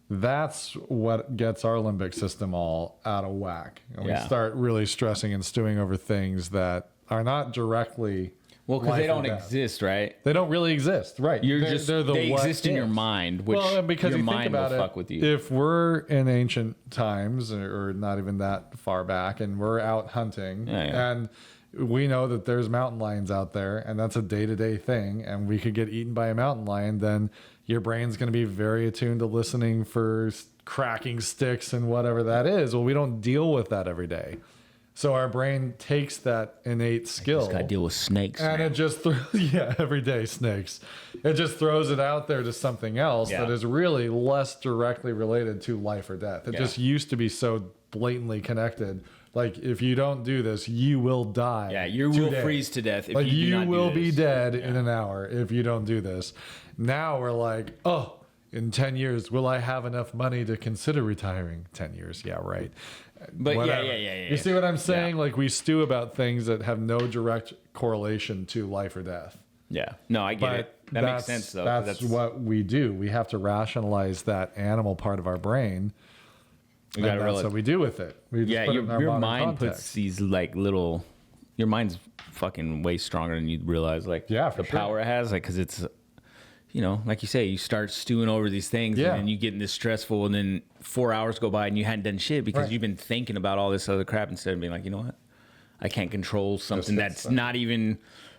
That's what gets our limbic system all out of whack. And we start really stressing and stewing over things that are not directly. Well, because they don't exist, right? They don't really exist, right? They exist in your mind, which because your you mind think about will it, fuck with you. If we're in ancient times, or not even that far back, and we're out hunting, and we know that there's mountain lions out there, and that's a day-to-day thing, and we could get eaten by a mountain lion, then your brain's going to be very attuned to listening for cracking sticks and whatever that is. Well, we don't deal with that every day. So our brain takes that innate skill. Just got to deal with snakes. And it just throws, every day snakes. It just throws it out there to something else that is really less directly related to life or death. It just used to be so blatantly connected. Like, if you don't do this, you will die. Yeah, you will freeze to death. If you will be dead in in an hour if you don't do this. Now we're like, oh, in 10 years, will I have enough money to consider retiring? 10 years, yeah, right. But whatever. yeah. You see what I'm saying? Like, we stew about things that have no direct correlation to life or death. Yeah. No, I get it. That makes sense, though. That's what we do. We have to rationalize that animal part of our brain. And that's what we do with it. We just put it in our your mind context. puts these like little. Your mind's fucking way stronger than you realize. Like the power it has. Like, because it's, like you say, you start stewing over these things, and then you get in this stressful, and then 4 hours go by and you hadn't done shit because you've been thinking about all this other crap instead of being like, you know what, I can't control something that's not even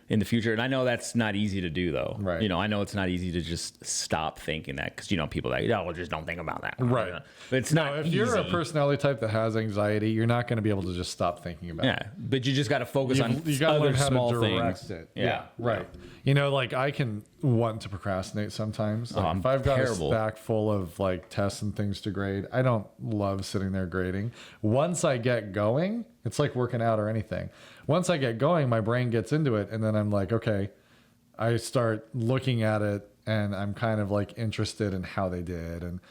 in the future. And I know that's not easy to do, though. Right. I know it's not easy to just stop thinking that because, people that, well, just don't think about that. Right. But it's not if easy. you're a personality type that has anxiety, you're not going to be able to just stop thinking about it. Yeah, but you just got to focus on You got to other learn how small to direct things. it. Yeah, right. Like I can want to procrastinate sometimes. Like I'm if I've got terrible. a stack full of like tests and things to grade, I don't love sitting there grading. Once I get going, it's like working out or anything. Once I get going, my brain gets into it, and then I'm like, okay, I start looking at it, and I'm kind of like interested in how they did and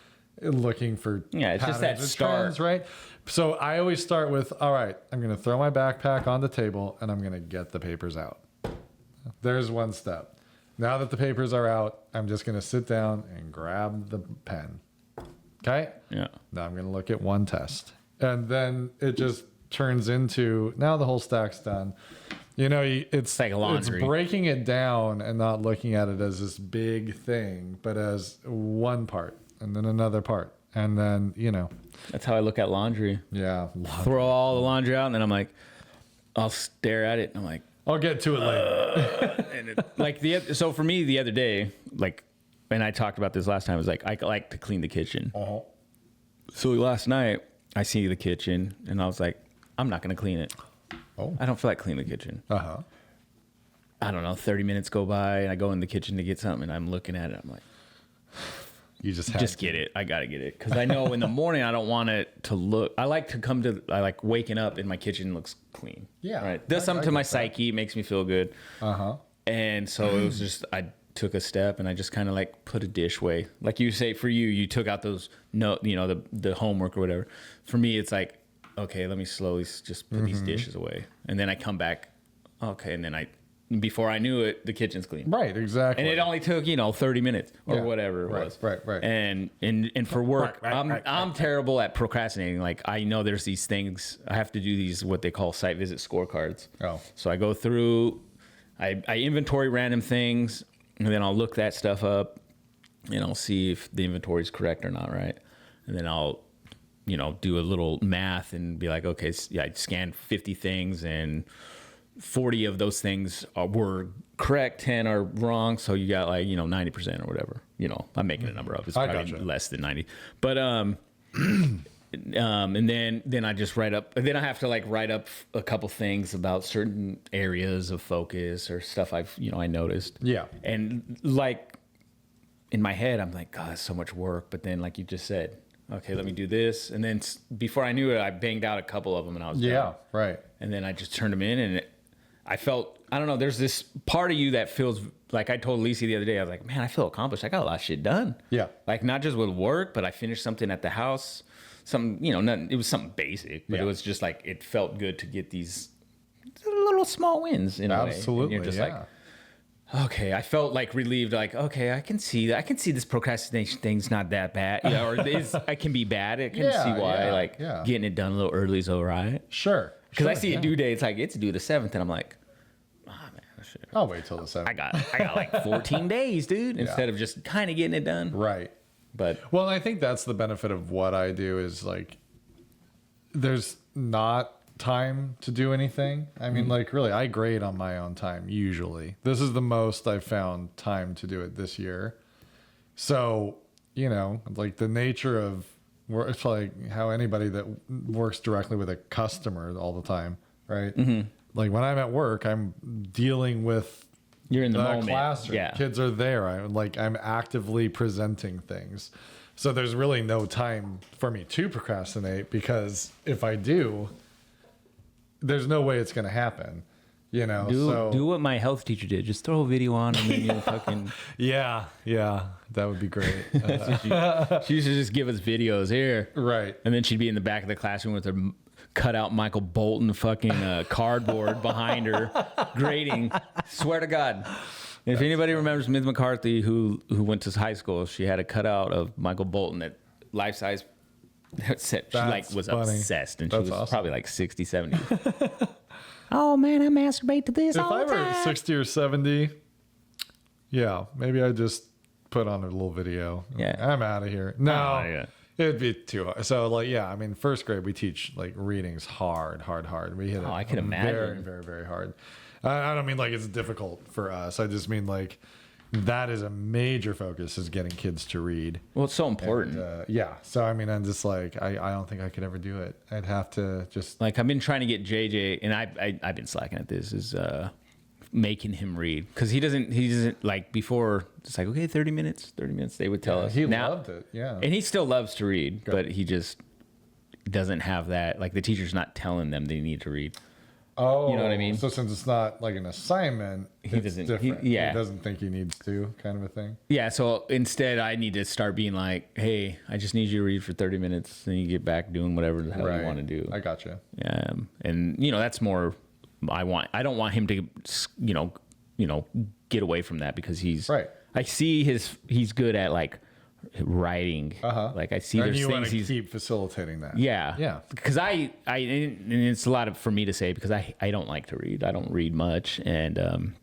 looking for it's just that start, trends, right? So I always start with, all right, I'm going to throw my backpack on the table, and I'm going to get the papers out. There's one step. Now that the papers are out, I'm just going to sit down and grab the pen. Okay? Yeah. Now I'm going to look at one test. And then it just turns into, now the whole stack's done. It's like laundry. It's breaking it down and not looking at it as this big thing, but as one part and then another part. And then, That's how I look at laundry. Yeah. Throw all the laundry out, and then I'm like, I'll stare at it, and I'm like, I'll get to it later. and so for me the other day, and I talked about this last time, was like, I like to clean the kitchen. Uh-huh. So last night I see the kitchen, and I was like, I'm not going to clean it. Oh. I don't feel like cleaning the kitchen. Uh-huh. I don't know, 30 minutes go by, and I go in the kitchen to get something, and I'm looking at it. I'm like, You just get it. I got to get it. Because I know in the morning I don't want it to look. I like waking up and my kitchen looks clean. Yeah. Right. Does something to my psyche. Makes me feel good. Uh-huh. And so it was just, I took a step and I just kind of like put a dish away. Like you say, for you took out those the homework or whatever. For me, it's like, okay, let me slowly just put these dishes away, and then I come back. Okay, and then before I knew it, the kitchen's clean. Right, exactly. And it only took 30 minutes or whatever it was. Right. And for work, I'm terrible at procrastinating. Like I know there's these things I have to do, these what they call site visit scorecards. Oh. So I go through, I inventory random things, and then I'll look that stuff up, and I'll see if the inventory is correct or not, right? And then I'll do a little math and be like, okay, I scanned 50 things and 40 of those things were correct, 10 are wrong. So you got like, 90% or whatever. I'm making a number up. It's probably less than 90. But and then I just write up. Then I have to like write up a couple things about certain areas of focus or stuff I noticed. Yeah. And like in my head, I'm like, God, that's so much work. But then, like you just said, okay, let me do this. And then before I knew it, I banged out a couple of them and I was done. Right. And then I just turned them in, and I felt, I don't know, there's this part of you that feels like, I told Lisa the other day, I was like, man, I feel accomplished. I got a lot of shit done. Yeah. Like not just with work, but I finished something at the house. Something, nothing, it was something basic, but it was just like, it felt good to get these little small wins in a way. Absolutely. And you're just like, okay, I felt like relieved, like, okay, I can see this procrastination thing's not that bad. Or I can be bad. I can see why, getting it done a little early is all right. Sure. Because I see a due date, it's like, it's due the 7th, and I'm like, oh, man, shit. I'll wait till the 7th. I got like 14 days, dude, instead of just kind of getting it done. Right. But well, I think that's the benefit of what I do is like, there's not time to do anything. I mean, like really, I grade on my own time usually. This is the most I've found time to do it this year. So, like the nature of work, it's like how anybody that works directly with a customer all the time, right? Like when I'm at work, I'm dealing with you're in the moment. Classroom. Yeah. Kids are there. I'm actively presenting things. So there's really no time for me to procrastinate, because if I do, there's no way it's going to happen, Do what my health teacher did. Just throw a video on and then you fucking... Yeah, that would be great. She used to just give us videos here. Right. And then she'd be in the back of the classroom with her cut out Michael Bolton fucking cardboard behind her, grading. Swear to God. If anybody remembers Ms. McCarthy, who went to high school, she had a cutout of Michael Bolton at life size. She was funny. obsessed, and That's she was awesome. probably like 60, 70. Oh man, I masturbate to this If all I the were time. 60 or 70, maybe I'd just put on a little video. Yeah. I'm out of here. No, Oh, yeah. it'd be too hard. So first grade, we teach like readings hard. We hit it I can imagine. very, very, very hard. I don't mean like it's difficult for us. I just mean like that is a major focus, is getting kids to read. Well, it's so important. So I mean, I'm just like, I don't think I could ever do it. I'd have to just Like I've been trying to get JJ, and I've been slacking at this, is making him read, because he doesn't like before. It's like, okay, 30 minutes. They would tell us. he Now, loved it. Yeah. and he still loves to read, but he just doesn't have that. Like the teacher's not telling them they need to read. Oh, you know what I mean? So since it's not like an assignment, He it's doesn't- different. he- yeah. He doesn't think he needs to, kind of a thing. Yeah, so instead I need to start being like, hey, I just need you to read for 30 minutes, then you get back doing whatever the hell you want to do. I gotcha. And that's more I don't want him to get away from that, because he's Right. I see he's good at like writing. Like I see And there's you want things to he's keep facilitating that. yeah. Because and it's a lot for me to say, because I don't like to read. I don't read much, and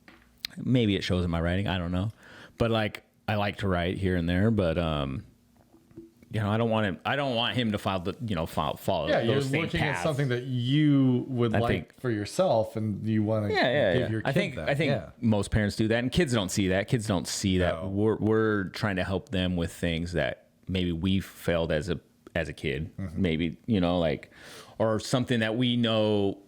maybe it shows in my writing. I don't know, but like I like to write here and there. But I don't want him to follow Yeah, you're those same looking paths. at something that you would like think- for yourself, and you want to give your kid I think that. most parents do that, and kids don't see that. Kids don't see that No. we're trying to help them with things that maybe we failed as a kid, Mm-hmm. maybe or something that we know.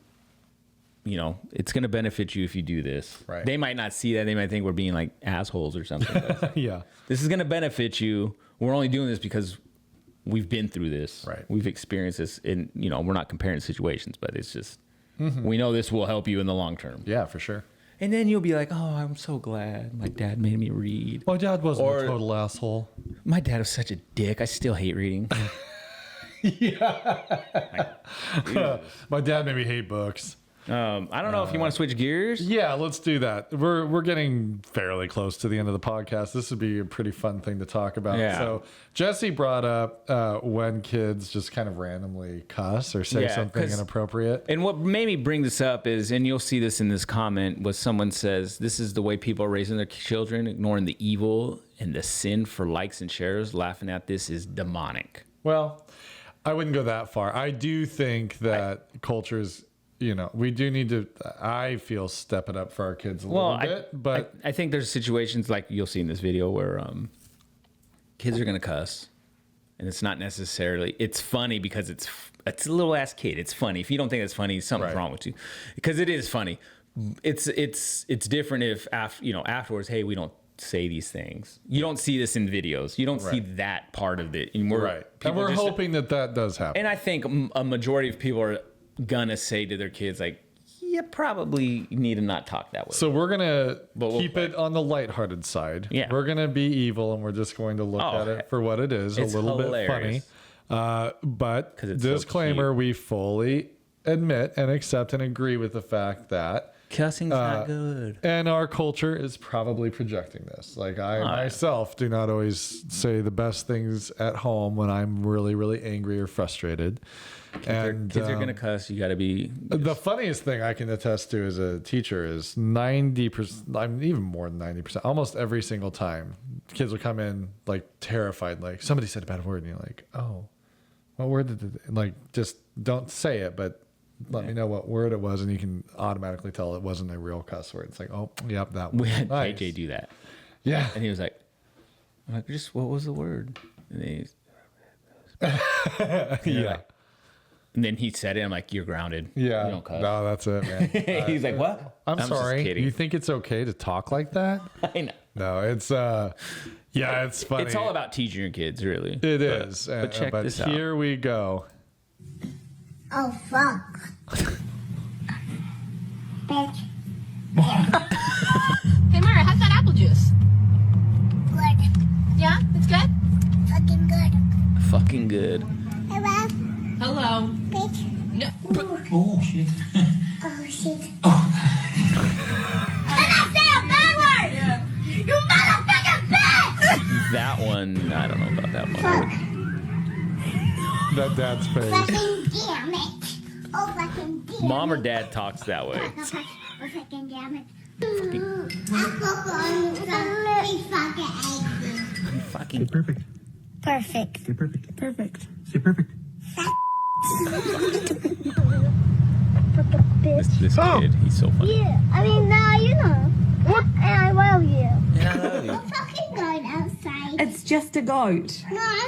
It's going to benefit you if you do this. Right. They might not see that. They might think we're being like assholes or something. But it's like, Yeah. this is going to benefit you. We're only doing this because we've been through this. Right. We've experienced this, and we're not comparing situations, but it's just we know this will help you in the long term. Yeah, for sure. And then you'll be like, oh, I'm so glad my dad made me read. My dad wasn't Or- a total asshole. My dad was such a dick. I still hate reading. My dad made me hate books. I don't know if you want to switch gears. Yeah, let's do that. We're getting fairly close to the end of the podcast. This would be a pretty fun thing to talk about. Yeah. So Jesse brought up when kids just kind of randomly cuss or say Yeah, something 'cause- inappropriate. And what made me bring this up is, and you'll see this in this comment, was someone says, this is the way people are raising their children, ignoring the evil and the sin for likes and shares. Laughing at this is demonic. Well, I wouldn't go that far. I do think that cultures, we do need to, I feel, step it up for our kids a little bit. But I think there's situations like you'll see in this video where kids are going to cuss. And it's not necessarily, it's funny because it's a little ass kid. It's funny. If you don't think it's funny, something's Right. wrong with you. Because it is funny. It's different if afterwards, hey, we don't say these things. You don't see this in videos. You don't see that part of it. And we're And we're hoping that does happen. And I think a majority of people are gonna say to their kids, like, you probably need to not talk that way. So we're going to we'll keep it on the lighthearted side. Yeah. We're going to be evil and we're just going to look at it for what it is, it's a little hilarious. bit funny. But 'Cause it's so disclaimer, we fully admit and accept and agree with the fact that Cussing's not good. and our culture is probably projecting this. Like I myself do not always say the best things at home when I'm really, really angry or frustrated. And Kids are gonna cuss. You gotta be. the funniest thing I can attest to as a teacher is 90%, I'm even more than 90%, almost every single time kids will come in like terrified, like somebody said a bad word and you're like, oh, what word did it, like, just don't say it, but let me know what word it was. And you can automatically tell it wasn't a real cuss word. It's like, oh, yep, that one. We had Nice. JJ do that, Yeah. and he was like, just what was the word? And, Yeah. and then he said it. I'm like, you're grounded. Yeah. You don't cuss. No, that's it, man. He's like, what? I'm just sorry. kidding. You think it's okay to talk like that? I know. No, it's, yeah, it's funny. It's all about teaching your kids, really. It is. But check this out. Here we go. Oh, fuck. Bitch. Hey, Mara, how's that apple juice? Good. Yeah, it's good? Fucking good. Fucking good. Hello, Hello. bitch. No. Oh, shit. And I say a bad word! Yeah. You motherfucking bitch! That one, I don't know about that one. Fuck. That dad's face. Fucking damn it. Oh, fucking damn Mom or it. dad talks that way. Oh, fucking damn it. Fucking Fucking Perfect. perfect. Say perfect. Perfect. Say perfect. this kid, he's so funny. Yeah, I mean, now you know. And I love you. Yeah, I love you. I'm fucking going outside. It's just a goat. No,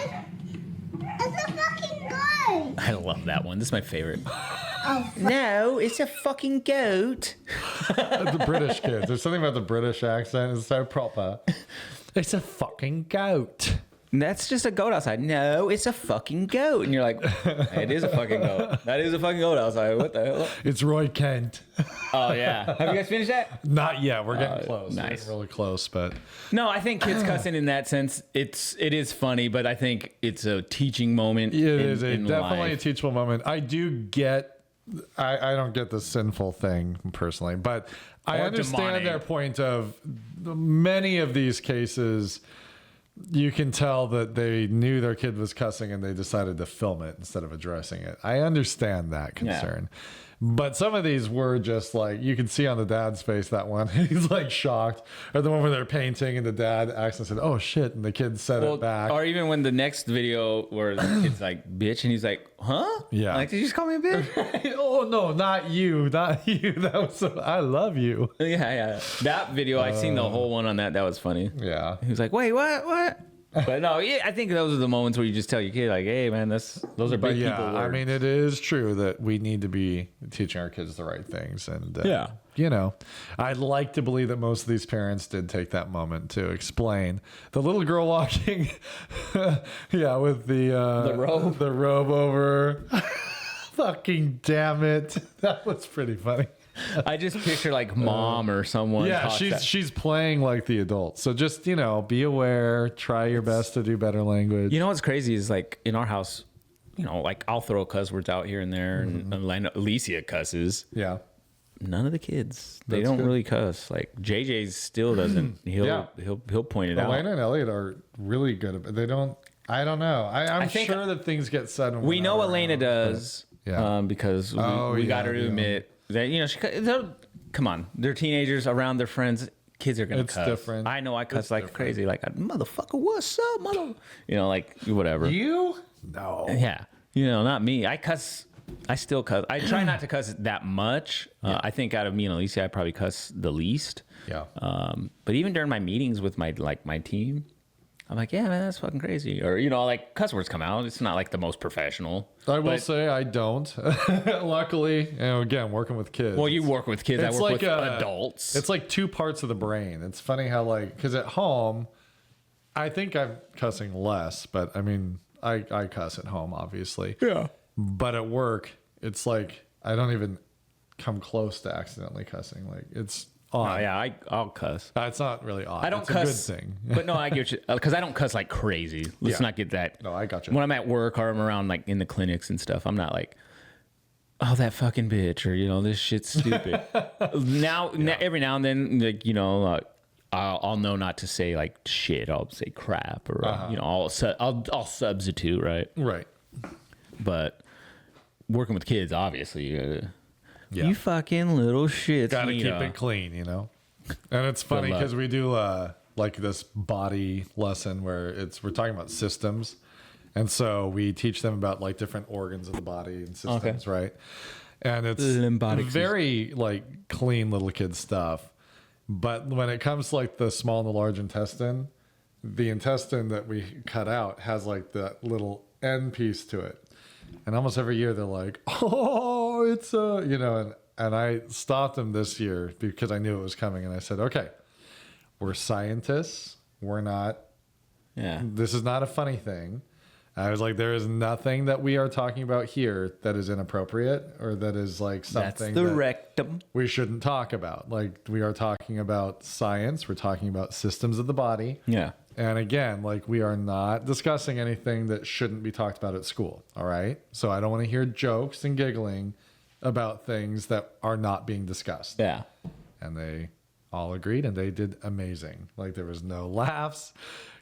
it's a fucking goat. I love that one. This is my favorite. Oh, No, it's a fucking goat. The British kids. There's something about the British accent. It's so proper. It's a fucking goat. That's just a goat outside. No, it's a fucking goat. And you're like, it is a fucking goat. That is a fucking goat outside. What the hell? It's Roy Kent. Oh, yeah. Have you guys finished that? Not yet. We're getting close. We're nice. getting really close, but No, I think kids cussing in that sense, it is funny, but I think it's a teaching moment. it is definitely a life. teachable moment. I do get. I don't get the sinful thing personally, but I Or understand demonic. their point of many of these cases. You can tell that they knew their kid was cussing and they decided to film it instead of addressing it. I understand that concern. But some of these were just like, you can see on the dad's face that one. He's like shocked. Or the one where they're painting and the dad actually said, oh shit. And the kid said it back. Or even when the next video where the kid's like, bitch, and he's like, huh? Yeah. Like, did you just call me a bitch? Oh no, not you. Not you. That was, I love you. yeah. That video, I seen the whole one on that. That was funny. Yeah. He was like, wait, what? But no, yeah, I think those are the moments where you just tell your kid, like, hey, man, those are But big yeah, people words. I mean, it is true that we need to be teaching our kids the right things. And, Yeah. you know, I'd like to believe that most of these parents did take that moment to explain the little girl walking, yeah, with the robe over. Fucking damn it. That was pretty funny. I just picture like mom or someone. Yeah, talks that- she's playing like the adult. So just, be aware, try your best to do better language. You know what's crazy is like in our house, like I'll throw cuss words out here and there, and Alicia cusses. Yeah. None of the kids, they That's don't good. really cuss. Like JJ still doesn't. He'll point it out. Elena and Elliot are really good at it. They don't, I don't know. I'm I think- sure that things get said. When We we're know not Elena around, does, Yeah. because we, Oh, we yeah, got her to yeah. admit that come on, they're teenagers around their friends. Kids are gonna It's cuss. different. I know I cuss It's like different. crazy, like motherfucker, what's up, mother? Like whatever. but you? No. Yeah, not me. I cuss. I still cuss. I try not to cuss that much. I think out of me and Alicia, I probably cuss the least. Yeah. But even during my meetings with my team, I'm like, yeah, man, that's fucking crazy. Or like cuss words come out. It's not like the most professional. I will but- say I don't. Luckily, again, working with kids. Well, you work with kids. I It's work like with a- adults. It's like two parts of the brain. It's funny how because at home, I think I'm cussing less, but I mean, I cuss at home, obviously. yeah. But at work, it's like I don't even come close to accidentally cussing. Like it's odd. Oh yeah, I'll cuss. It's not really odd. I don't it's cuss. a good thing. But no, I get you because I don't cuss like crazy. Let's Yeah. not get that. No, I got you. When I'm at work or I'm around like in the clinics and stuff, I'm not like, oh that fucking bitch or this shit's stupid. now, every now and then, like I'll know not to say like shit. I'll say crap or I'll substitute, right? Right. But working with kids, obviously, Yeah. you fucking little shit. Got to keep it clean, And it's funny luck. because we do like this body lesson where we're talking about systems, and so we teach them about like different organs of the body and systems, right? And it's Lymphatic very like clean little kid stuff. But when it comes to like the small and the large intestine, the intestine that we cut out has like that little end piece to it. And almost every year they're like, oh, it's and I stopped them this year because I knew it was coming. And I said, okay, we're scientists. We're not, Yeah. this is not a funny thing. I was like, there is nothing that we are talking about here that is inappropriate or that is like That's something the that rectum. we shouldn't talk about. Like we are talking about science. We're talking about systems of the body. Yeah. And again, like we are not discussing anything that shouldn't be talked about at school. All right. So I don't want to hear jokes and giggling about things that are not being discussed. Yeah. And they all agreed and they did amazing. Like there was no laughs.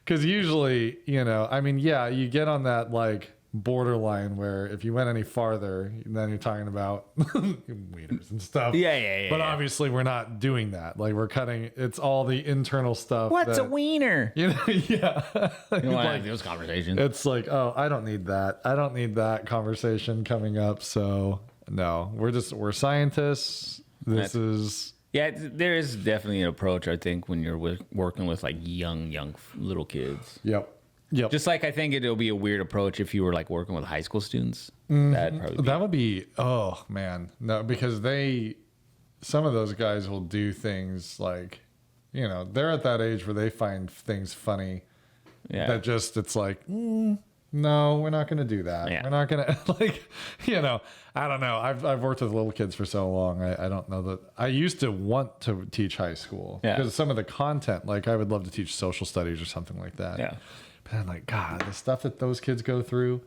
Because usually, you get on that like borderline where if you went any farther, then you're talking about wieners and stuff. Yeah. But obviously, we're not doing that. Like we're cutting. It's all the internal stuff. What's a that, wiener? yeah. You don't want to Like, have those conversations. it's like, oh, I don't need that. I don't need that conversation coming up. So no, we're scientists. This is Yeah, there is definitely an approach, I think, when you're working with like young little kids. yep. Just like I think it'll be a weird approach if you were like working with high school students. That'd probably be. That would be, oh man, no, because some of those guys will do things like, they're at that age where they find things funny Yeah. that just, it's like, no, we're not going to do that. Yeah. We're not going to I don't know. I've worked with little kids for so long. I don't know that I used to want to teach high school Yeah. because some of the content, like I would love to teach social studies or something like that. Yeah. But I'm like, God, the stuff that those kids go through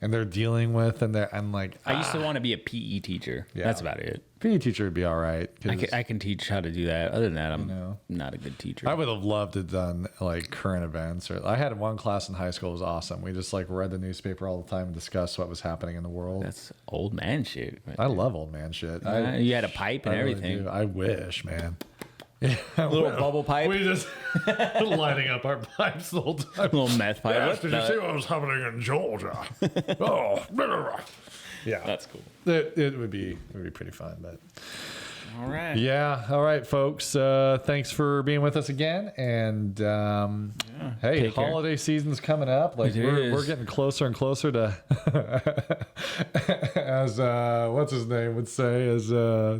and they're dealing with, and I'm like, I used to want to be a PE teacher. Yeah. That's about it. PE teacher would be all right. 'Cause I can teach how to do that. Other than that, I'm not a good teacher. I would have loved to have done like current events. Or I had one class in high school. It was awesome. We just like read the newspaper all the time and discussed what was happening in the world. That's old man shit. I love old man shit. You had a pipe and I really everything. do. I wish, man. Little bubble pipe. We just lighting up our pipes the whole time. Little meth pipe. Yes, What did you the- see what was happening in Georgia? Oh, yeah. That's cool. It would be pretty fun, but. All right. Yeah. All right, folks. Thanks for being with us again. And hey, take care. holiday season's coming up. Like It we're is. getting closer and closer to, as what's his name would say, as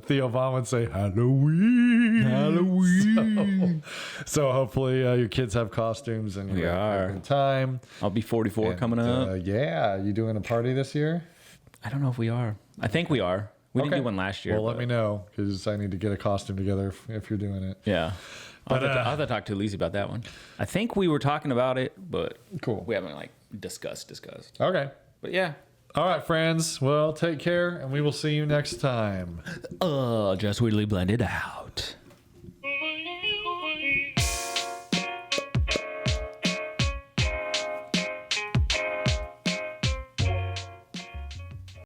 Theo Vaughn would say, Halloween. Halloween. So hopefully your kids have costumes and you're are. having time. I'll be 44 And, coming up. yeah. You doing a party this year? I don't know if we are. I think we are. We didn't Okay. do one last year. Well, let but- me know because I need to get a costume together if you're doing it. Yeah. I'll But, have to talk to Lizzie about that one. I think we were talking about it, but Cool. we haven't like discussed. Okay. But yeah. All right, friends. Well, take care, and we will see you next time. Just weirdly blended out.